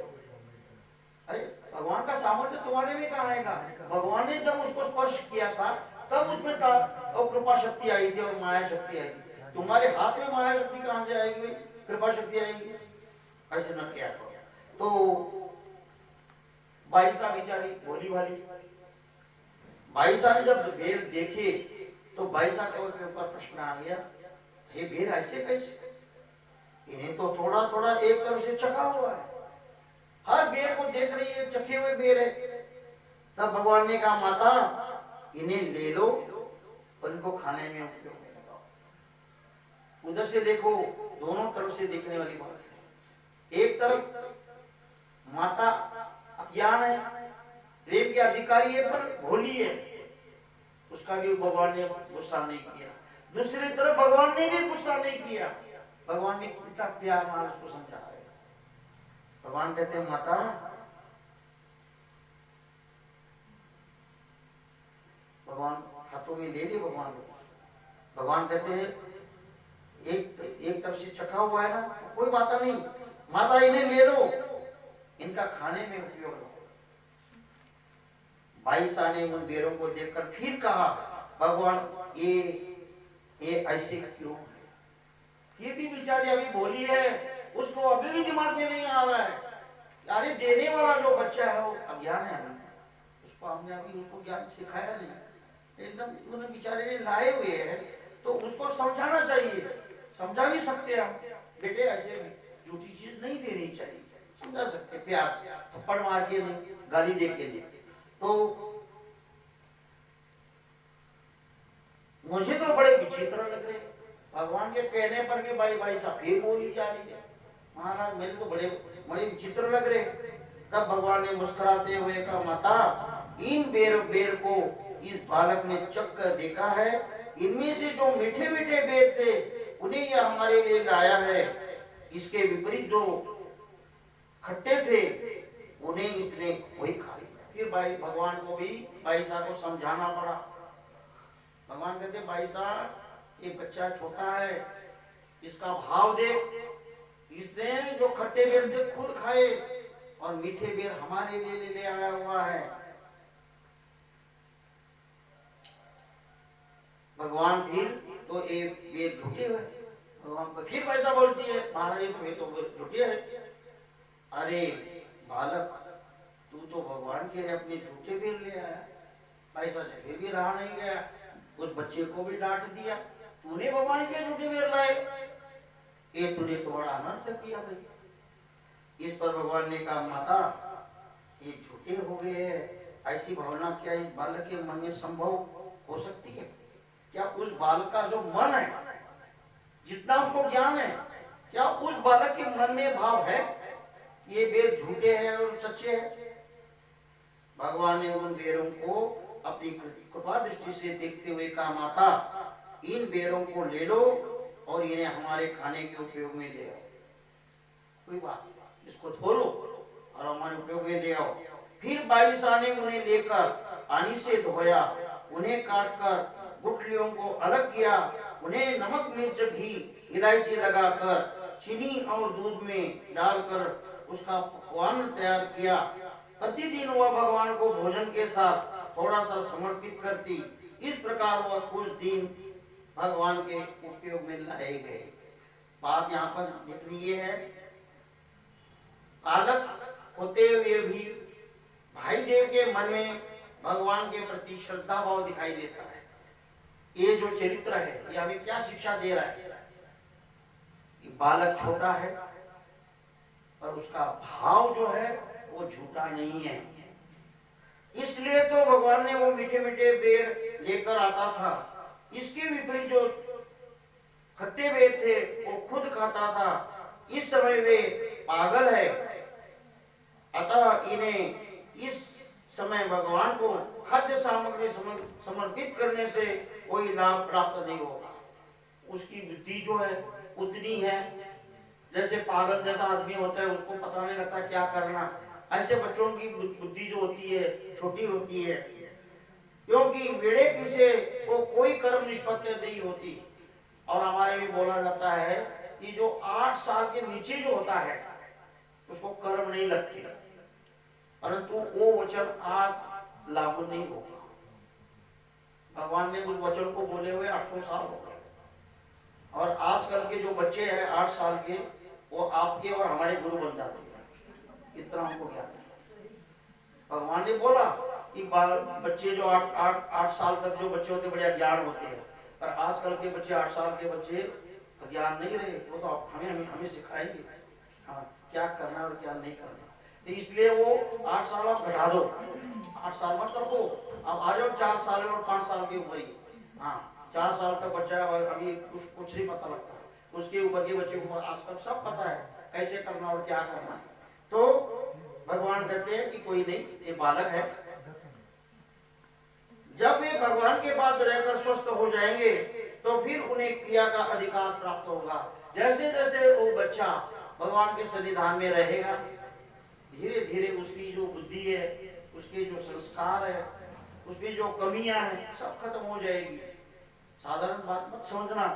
अरे भगवान का सामर्थ्य तुम्हारे में कहाँ आएगा? भगवान ने जब उसको स्पर्श किया था तब उसमें कृपा शक्ति आई थी और माया शक्ति आई थी। तुम्हारे हाथ में माया शक्ति कहां से आएगी, कृपा शक्ति आएगी? ऐसे न क्या करो। तो बाईसा बेचारी भोली भाली, बाईसा ने जब भेद देखे तो बाईसा के ऊपर प्रश्न आ गया, ये भेद ऐसे कैसे? इन्हें तो थोड़ा थोड़ा एक तरफ से चखा हुआ है, हर बेर को देख रही है, चखे हुए बेर है। तब भगवान ने कहा माता इन्हें ले लो और इनको खाने में उपयोग में लगाओ। उधर से देखो, दोनों तरफ से देखने वाली बात है। एक तरफ माता अज्ञान है, प्रेम के अधिकारी है, पर भोली है, उसका भी भगवान ने गुस्सा नहीं किया। दूसरी तरफ भगवान ने भी गुस्सा नहीं किया, भगवान ने कितना प्यार मार उसको समझा रहे। भगवान कहते हैं माता भगवान हाथों में ले लिए, भगवान कहते हैं एक तरफ से चखा हुआ है ना, कोई बात नहीं, माता इन्हें ले लो, इनका खाने में उपयोग लो। बाईसा ने उन बेरों को देखकर फिर कहा, भगवान ये ऐसे क्यों है? ये भी बेचारी अभी बोली है, उसको अभी भी दिमाग में नहीं आ रहा है। अरे देने वाला जो बच्चा है वो अज्ञान है, उसको हमने अभी उसको ज्ञान सिखाया नहीं, एकदम उन्होंने बेचारे ने लाए हुए हैं, तो उसको समझाना चाहिए। समझा भी सकते हैं हम, बेटे ऐसे झूठी चीज नहीं देनी चाहिए, समझा सकते, प्यार थप्पड़ मार के नहीं, गाली दे के नहीं। तो मुझे तो बड़े विचित्र लग रहे, भगवान के कहने पर भी भाई साहब फिर बोली जा रही है। महाराज मेरे तो बड़े बड़े विचित्र लग रहे। तब भगवान ने मुस्कुराते हुए कहा, माता इन बेर को इस बालक ने चख कर देखा है, इनमें से जो मीठे मीठे बेर थे उन्हें यह हमारे लिए लाया है, इसके विपरीत जो खट्टे थे उन्हें इसने वही खा लिया। फिर भाई भगवान को भी भाई साहब को समझाना पड़ा। भगवान कहते, भाई साहब ये बच्चा छोटा है, इसका भाव देख, इसने जो खट्टे बेर थे खुद खाए और मीठे बेर हमारे लिए ले आया हुआ है। भगवान फिर तो एक बेर झूठे हुए, भगवान को फिर पैसा बोलती है, महाराज वे तो झूठे है। अरे बालक, तू तो भगवान के लिए अपने झूठे बेर ले आया, पैसा से फिर भी रहा नहीं गया, उस बच्चे को भी डांट दिया, तूने भगवान के झूठे बेर लाए, ये तूने तो बड़ा अनर्थ किया भाई। इस पर भगवान ने कहा, माता ये झूठे हो गए हैं, ऐसी भावना क्या इस बालक के मन में संभव हो सकती है? क्या उस बालक का जो मन है, जितना उसको ज्ञान है, क्या उस बालक के मन में भाव है ये बेर झूठे हैं और सच्चे हैं? भगवान ने उन बेरों को अपनी कृपा दृष्टि से देखते हुए कहा, माता इन बेरों को ले लो और इन्हें हमारे खाने के उपयोग में ले आओ। कोई बात, इसको धो लो और हमारे उपयोग में ले आओ। फिर बाईसा ने उन्हें लेकर पानी से धोया, उन्हें काटकर गुठलियों को अलग किया, उन्हें नमक मिर्च घी इलायची लगाकर चीनी और दूध में डालकर उसका पकवान तैयार किया। प्रतिदिन वह भगवान को भोजन के साथ थोड़ा सा समर्पित करती। इस प्रकार वह कुछ दिन भगवान के उपयोग में लाए गए। बात यहाँ पर दिख रही है, बालक होते हुए भी भाई देव के मन में भगवान के प्रति श्रद्धा भाव दिखाई देता है। ये जो चरित्र है ये हमें क्या शिक्षा दे रहा है? कि बालक छोटा है पर उसका भाव जो है वो झूठा नहीं है। इसलिए तो भगवान ने वो मीठे मीठे बेर लेकर आता था। इसके विपरीत जो खट्टे बेर थे वो खुद खाता था। इस समय वे पागल है, अतः इन्हें इस समय भगवान को खाद्य सामग्री समर्पित करने से कोई लाभ प्राप्त नहीं होगा। उसकी बुद्धि जो है उतनी है, जैसे पागल जैसा आदमी होता है उसको पता नहीं लगता क्या करना, ऐसे बच्चों की बुद्धि जो होती है छोटी होती है, क्योंकि वेड़े पीछे को कोई कर्म निष्पत्ति नहीं होती। और हमारे भी बोला जाता है कि जो 8 साल के नीचे जो होता है उसको कर्म नहीं लगती, परंतु वो वचन आज लागू नहीं होगा। भगवान ने उस वचन को बोले हुए 800 साल हो गए, और आजकल के जो बच्चे हैं 8 साल के, वो आपके और हमारे गुरु बन जाते हैं। इतना हमको ज्ञान है। भगवान ने बोला कि बच्चे जो 8 साल तक जो बच्चे होते बड़े अज्ञान होते हैं, पर आजकल के बच्चे 8 साल के बच्चे अज्ञान नहीं रहे, वो तो हमें सिखाएंगे हाँ क्या करना और क्या नहीं करना। तो इसलिए वो 8 साल आप घटा दो, 8 साल मत रखो, अब आ जाओ 4 साल और 5 साल की उम्र ही। हाँ 4 साल तक बच्चा अभी कुछ नहीं पता लगता, उसके ऊपर के बच्चे को आजकल सब पता है कैसे करना और क्या करना। तो भगवान कहते हैं कि कोई नहीं, ये बालक है, जब वे भगवान के पास रहकर स्वस्थ हो जाएंगे तो फिर उन्हें क्रिया का अधिकार प्राप्त होगा। जैसे जैसे वो बच्चा भगवान के सन्निधान में रहेगा, धीरे धीरे उसकी जो बुद्धि है, उसके जो संस्कार है, उसमें जो कमियां हैं सब खत्म हो जाएगी। साधारण बात मत समझना,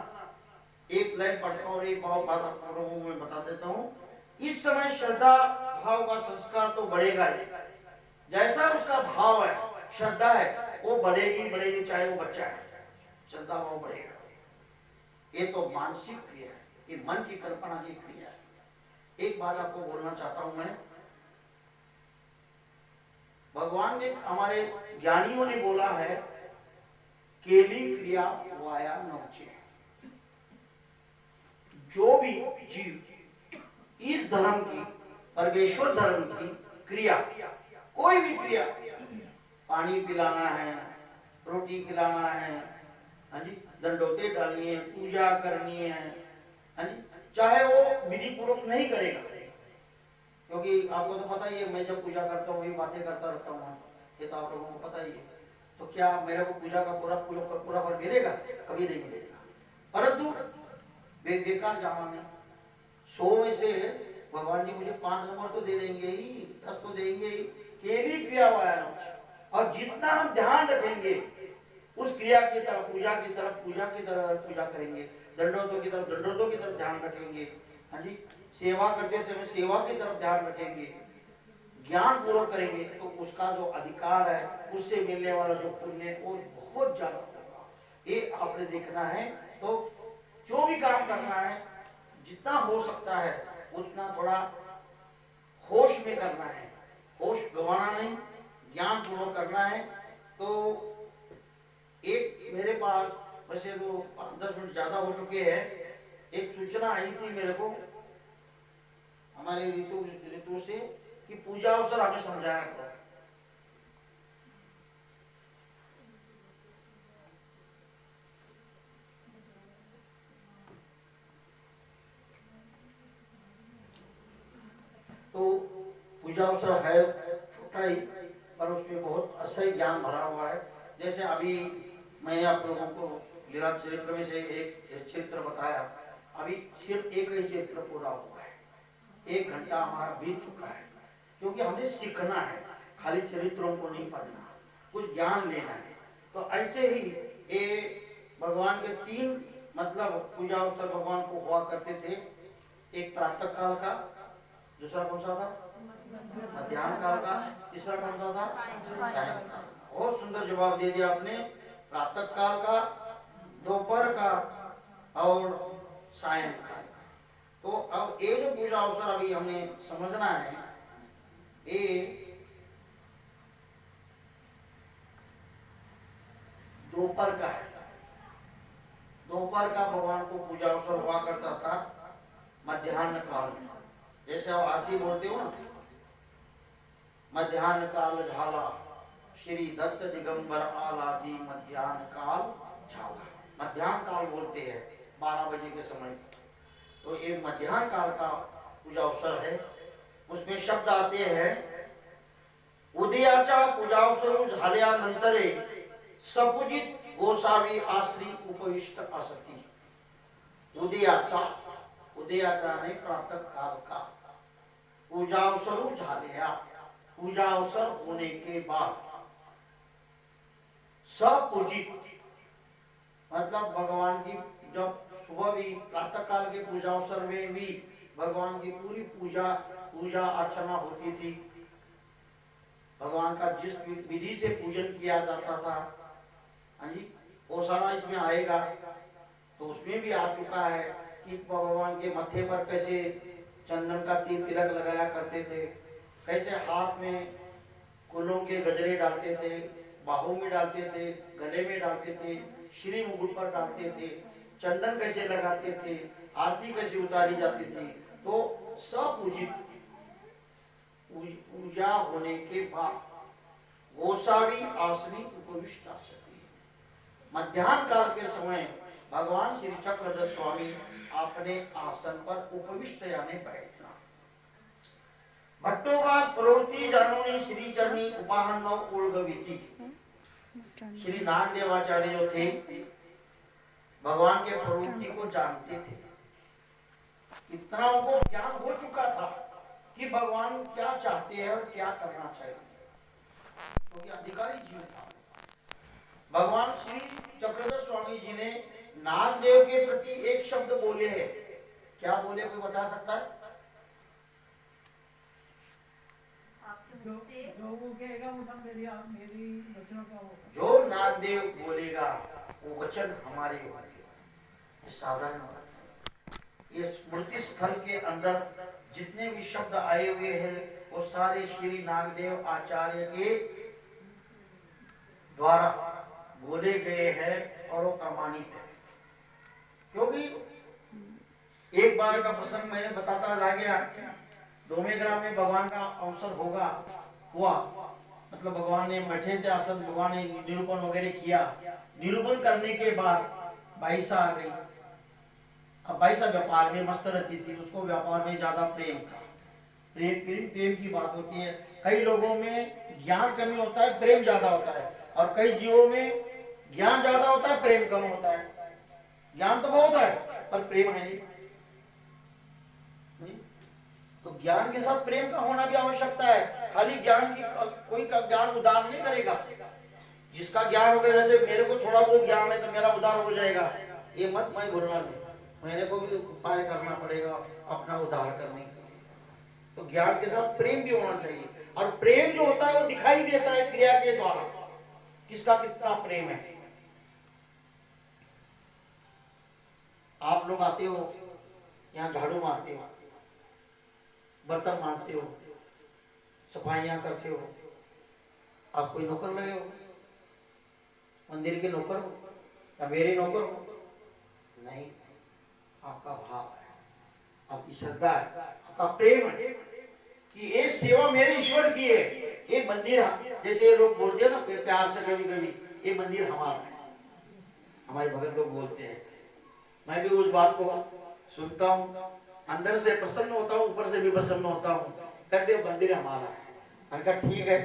एक लाइन पढ़ता हूँ और एक भाव बात आपको मैं बता देता हूँ। इस समय श्रद्धा भाव का संस्कार तो बढ़ेगा ही, जैसा उसका भाव है श्रद्धा है वो बढ़ेगी बढ़ेगी, चाहे वो बच्चा है, श्रद्धा वो बढ़ेगा। ये तो मानसिक क्रिया है, ये मन की कल्पना की क्रिया है। एक बात आपको बोलना चाहता हूं मैं, भगवान ने, हमारे ज्ञानियों ने बोला है, केली क्रिया वाया नौचे। जो भी जीव इस धर्म की, परमेश्वर धर्म की क्रिया, कोई भी क्रिया, पानी पिलाना है, रोटी खिलाना है, हाँ जी, दंडोते डालनी है, पूजा करनी है, हाँ जी, चाहे वो विधि पूर्वक नहीं करेगा, क्योंकि आपको तो पता ही है, मैं जब पूजा करता हूँ ये बातें करता रहता हूँ, ये तो आप लोगों को पता ही है। तो क्या मेरे को पूजा का पूरा फल मिलेगा? कभी नहीं मिलेगा। परंतु बेकार जाना में 100 में से भगवान जी मुझे 5 नंबर तो दे देंगे ही, 10 तो देंगे ही, केवल क्रिया वाया। और जितना हम ध्यान रखेंगे उस क्रिया की तरफ, पूजा की तरफ पूजा करेंगे, दंडोतों की तरफ ध्यान रखेंगे, हाँ जी, सेवा करते समय सेवा की तरफ ध्यान रखेंगे, ज्ञान पूर्वक करेंगे, तो उसका जो अधिकार है, उससे मिलने वाला जो पुण्य वो बहुत ज्यादा होगा। ये आपने देखना है। तो जो भी काम करना है, जितना हो सकता है उतना थोड़ा होश में करना है, होश गंवाना नहीं, ज्ञान पूर्वक करना है। तो एक मेरे पास, वैसे तो 10 मिनट ज्यादा हो चुके हैं, एक सूचना आई थी मेरे को हमारे ऋतु से कि पूजा अवसर हमें समझाया करो। तो पूजा अवसर है छोटा ही, पर उसमें बहुत अच्छा ही ज्ञान भरा हुआ है। जैसे अभी मैंने आप लोगों को लीला चरित्र में से एक चरित्र बताया, अभी सिर्फ एक ही चरित्र पूरा हुआ है, 1 घंटा हमारा बीत चुका है, क्योंकि हमें सीखना है, खाली चरित्रों को नहीं पढ़ना, कुछ ज्ञान लेना है। तो ऐसे ही ये भगवान के 3 मतलब पूजा अवसर भगवान को हुआ करते थे। एक प्रातः काल का, दूसरा कौन सा था? मध्याह्न काल का, तीसरा कौन सा था? सायंकाल। बहुत सुंदर जवाब दे दिया आपने। प्रातः काल का, दोपहर का और सायंकाल का। तो अब ये जो पूजा अवसर अभी हमें समझना है, ये दोपहर का है। दोपहर का भगवान को पूजा अवसर हुआ करता था मध्याह्न काल में। जैसे आप आरती बोलते हो ना, मध्याह्न काल झाला श्री दत्त दिगंबर आलादी मध्याह्न काल झाला। मध्याह्न काल बोलते हैं 12 बजे के समय। तो ये मध्याह्न काल का पूजा अवसर है। उसमें शब्द आते हैं, उदयाचा पूजावसरू झाल्यानंतरे सपूजित गोसावी आश्री उपविष्ट असती। उदयाचा ने प्रातः काल का, पूजावसरू झाल्या, पूजा अवसर होने के बाद सपूजित मतलब भगवान की जब सुबह भी प्रातः काल के पूजा अवसर में भी भगवान की पूरी पूजा अर्चना होती थी। भगवान का जिस विधि से पूजन किया जाता था, हाँ जी, वो सारा इसमें आएगा। तो उसमें भी आ चुका है कि भगवान के मत्थे पर कैसे चंदन का तिलक लगाया करते थे, कैसे हाथ में फूलों के गजरे डालते थे, बाहों में डालते थे, गले में डालते थे, श्री मुकुट पर डालते थे, चंदन कैसे लगाते थे, आरती कैसे उतारी जाती थी। तो सपूजित पूजा होने के बाद गोसावी आसनी उपविष्ट आसती। मध्याह्न काल के समय भगवान श्री चक्रधर स्वामी अपने आसन पर उपविष्ट यानी बैठना। भट्टोवास प्रवृत्ति जानोनी श्री चरणी उपाहन्नो उल्गविति। श्री नागदेवाचार्य जो थे भगवान के प्रवृत्ति को जानते थे, इतना उनको ज्ञान हो चुका था कि भगवान क्या चाहते हैं और क्या करना चाहिए, क्योंकि अधिकारी जीव था। भगवान श्री चक्रधर स्वामी जी ने नागदेव के प्रति एक शब्द बोले हैं। क्या बोले, कोई बता सकता है? जो वो कहेगा वो मेरी नागदेव बोलेगा वो वचन हमारे होंगे। साधारण बात, ये स्मृति स्थल के अंदर जितने भी शब्द आए हुए हैं वो सारे श्री नागदेव आचार्य के द्वारा बोले गए हैं और वो प्रमाणित है। क्योंकि एक बार का प्रसंग मैंने बताता रह गया, डोमेग्राम में भगवान का अवसर हुआ, मतलब भगवान ने बैठे थे आसन, भगवान ने निरूपण वगैरह किया। निरूपण करने के बाद बाईसा आ गई। अब बाईसा व्यापार में मस्त रहती थी, उसको व्यापार में ज्यादा प्रेम था। प्रेम की बात होती है। कई लोगों में ज्ञान कमी होता है, प्रेम ज्यादा होता है, और कई जीवों में ज्ञान ज्यादा होता है, प्रेम कम होता है। ज्ञान तो बहुत है पर प्रेम है नहीं। तो ज्ञान के साथ प्रेम का होना भी आवश्यकता है। खाली ज्ञान की कोई का ज्ञान उदार नहीं करेगा। जिसका ज्ञान होगा, जैसे मेरे को थोड़ा बहुत ज्ञान है तो मेरा उदार हो जाएगा, ये मत मैं बोलना नहीं। मेरे को भी उपाय करना पड़ेगा अपना उद्धार करने के लिए। तो ज्ञान के साथ प्रेम भी होना चाहिए, और प्रेम जो होता है वो दिखाई देता है क्रिया के द्वारा, किसका कितना प्रेम है। आप लोग आते हो यहाँ, झाड़ू मारते हो, बर्तन मारते हो, सफाइयां करते हो, आप कोई नौकर लगे हो? मंदिर के नौकर हो या मेरे नौकर हो? नहीं, आपका भाव है, आपकी श्रद्धा है, आपका प्रेम है कि ये सेवा मेरे ईश्वर की है। ये मंदिर, जैसे लोग बोलते हैं ना प्यार से कभी कभी, ये मंदिर हमारा है, हमारे भगत लोग बोलते हैं। मैं भी उस बात को सुनता हूँ, अंदर से प्रसन्न होता हूँ, ऊपर से भी प्रसन्न होता हूँ। कहते हो मंदिर हमारा है, मैंने कहा ठीक है,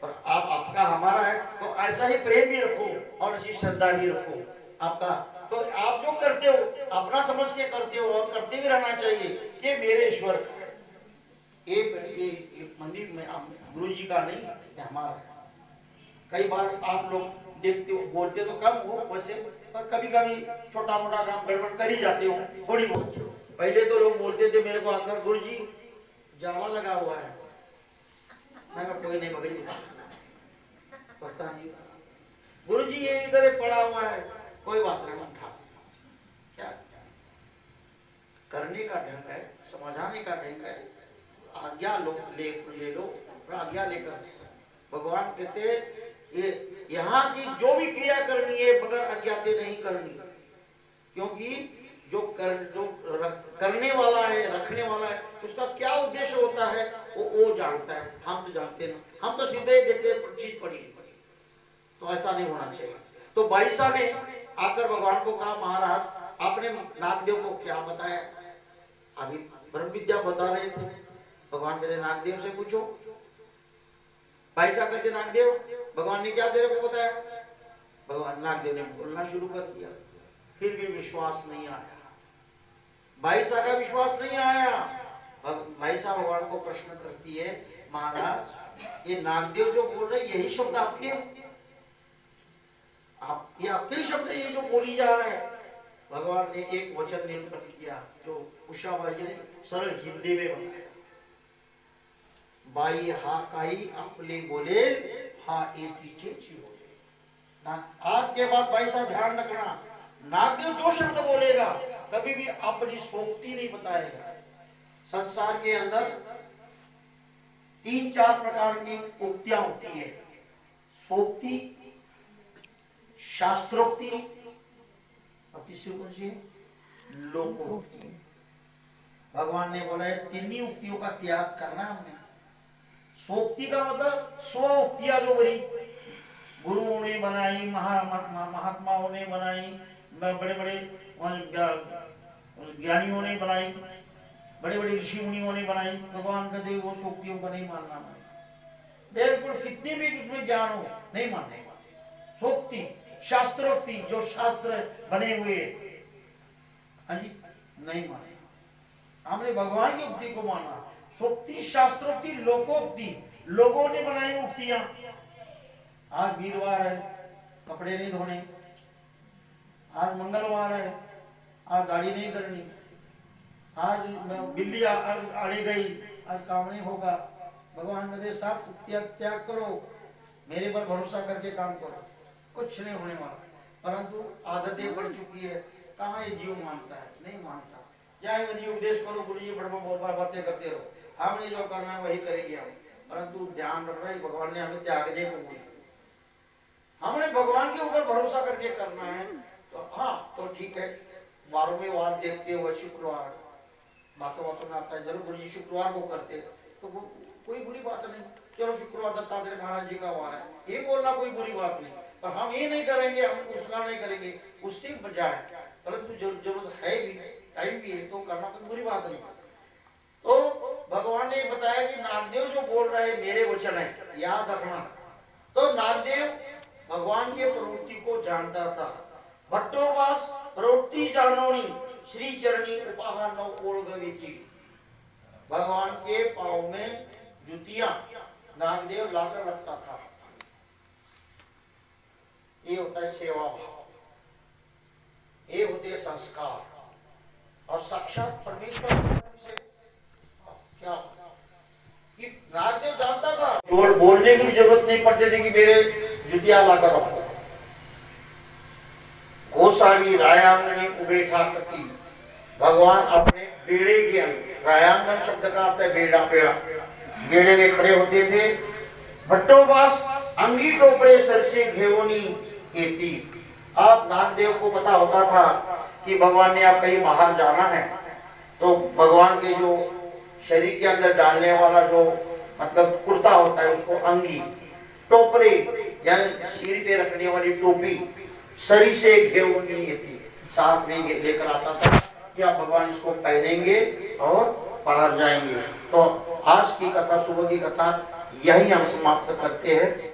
और आप आपका हमारा है तो ऐसा ही प्रेम भी रखो और ऐसी श्रद्धा भी रखो आपका। तो आप जो करते हो अपना समझ के करते हो, और करते भी रहना चाहिए कि मेरे ईश्वर का ये मंदिर में गुरु जी का नहीं, ये हमारा है। कई बार आप लोग देखते हो, बोलते तो कम हो वैसे, पर कभी कभी छोटा मोटा काम गड़बड़ कर ही जाते हो थोड़ी बहुत। पहले तो लोग बोलते थे मेरे को आकर, गुरु जी जाला लगा हुआ है। मैं कहा कोई नहीं भगत, पता नहीं गुरु जी ये इधर पड़ा हुआ है, कोई बात नहीं, उठा। क्या करने का ढंग है, समझाने का ढंग है, आज्ञा ले लो, आज्ञा लेकर। भगवान कहते ये यहाँ की जो भी क्रिया करनी है बगैर अज्ञाते नहीं करनी, क्योंकि जो करने वाला है, रखने वाला है, उसका क्या उद्देश्य होता है वो जानता है। हम तो जानते नहीं, हम तो सीधे देखते चीज पड़ी, तो ऐसा नहीं होना चाहिए। तो बाईसा ने आकर भगवान को कहा, महाराज आपने नागदेव को क्या बताया? अभी ब्रह्म विद्या बता रहे थे। भगवान कहते नागदेव से पूछो। बाईसा कहते नागदेव भगवान ने क्या तेरे को बताया? भगवान नागदेव ने बोलना शुरू कर दिया, फिर भी विश्वास नहीं आया। बाईसा का विश्वास नहीं आया। बाईसा भगवान को प्रश्न करती है, महाराज ये नागदेव जो बोल रहे यही शब्द आपके हैं? ये आपके ही शब्द ये जो बोली जा रहे हैं? भगवान ने एक वचन निरूपण किया जो उषाबाई जी ने सरल हिंदी में बताया। बाई हा काई अपने बोले हा एतीचे बोले। आज के बाद भाई साहब ध्यान रखना, नागदेव जो शब्द बोलेगा कभी भी अपनी सोक्ति नहीं बताएगा। संसार के अंदर 3-4 प्रकार की उक्तियां होती है, सोक्ति, शास्त्रोक्ति और तीसरी कौन सी? लोकोक्ति। भगवान ने बोला है तीनों उक्तियों का त्याग करना हमने। सोक्ति का मतलब स्व उक्तियां जो बनी, गुरुओं ने बनाई, महात्माओं ने बनाई, बड़े बड़े ज्ञानियों ने बनाई, बड़े बड़े ऋषि मुनियों ने बनाई। भगवान कहते वो सोक्तियों को नहीं मानना, बिल्कुल कितनी भी उसमें ज्ञान हो नहीं मानने। सोक्ति, शास्त्रोक्ति जो शास्त्र बने हुए नहीं माने, हमने भगवान की उक्ति को माना। सोक्ति, शास्त्रोक्ति, लोकोक्ति, लोगों ने बनाई उक्तियां। आज वीरवार है, कपड़े नहीं धोने, आज मंगलवार है, आज गाड़ी नहीं करनी, आज बिल्ली अड़ी गई, आज काम नहीं होगा। भगवान कहते सब त्याग करो, मेरे पर भरोसा करके काम करो। कुछ नहीं होने वाला। परंतु आदतें बढ़ चुकी है, कहाँ ये जीव मानता है, नहीं मानता। चाहे मैं उपदेश करो, गुरु जी बड़ा बातें करते रहो, हमने जो करना है वही करेंगे हम। परंतु ध्यान रखना है भगवान ने हमें त्यागने को बोला, हमने भगवान के ऊपर भरोसा करके करना है। तो हाँ तो ठीक है, 12वें वार देखते हुए शुक्रवार बातों में आता है, जरूर गुरु जी शुक्रवार को करते तो कोई बुरी बात नहीं। चलो शुक्रवार दत्तात्रेय महाराज जी का वार है, ये बोलना कोई बुरी बात नहीं। पर हम ये नहीं करेंगे, हम उसका नहीं करेंगे, उससे बजाय परंतु जरूरत है भी, टाइम भी है तो करना कोई बुरी बात नहीं। तो भगवान ने बताया कि नागदेव जो बोल रहे हैं मेरे वचन है, याद रखना। तो नागदेव भगवान के प्रवृत्ति को जानता था। भट्टोवास प्रवृत्ति जानोनी श्री चरणी उपहार न ओळगवीची, भगवान के पांव में जुतियां नागदेव लाकर रखता था। ये होता है सेवा भाव, ये होते हैं संस्कार। और साक्षात परमेश्वर से क्या कि नागदेव जानता था, केवल बोलने की भी जरूरत नहीं पड़ती थी कि मेरे जुतियां लाकर रखो। गोसावी रायांगनी उबेठा कती, भगवान अपने बेड़े के अंदर, रायांगन शब्द का अर्थ है बेड़ा, पेड़ा, बेड़े में खड़े होते थे। भट्टोवास अंगी टोपरे सर से घेवनी केती, आप नागदेव को पता होता था कि भगवान ने आप कहीं बाहर जाना है तो भगवान के जो शरीर के अंदर डालने वाला जो मतलब कुर्ता होता है उसको अंगी, टोपरे यानी सिर पे रखने वाली टोपी, सरी से घेवनी केती, साथ में लेकर आता था कि आप भगवान इसको पहनेंगे और बाहर जाएंगे। तो आज की कथा, सुबह की कथा यही हम समाप्त करते हैं।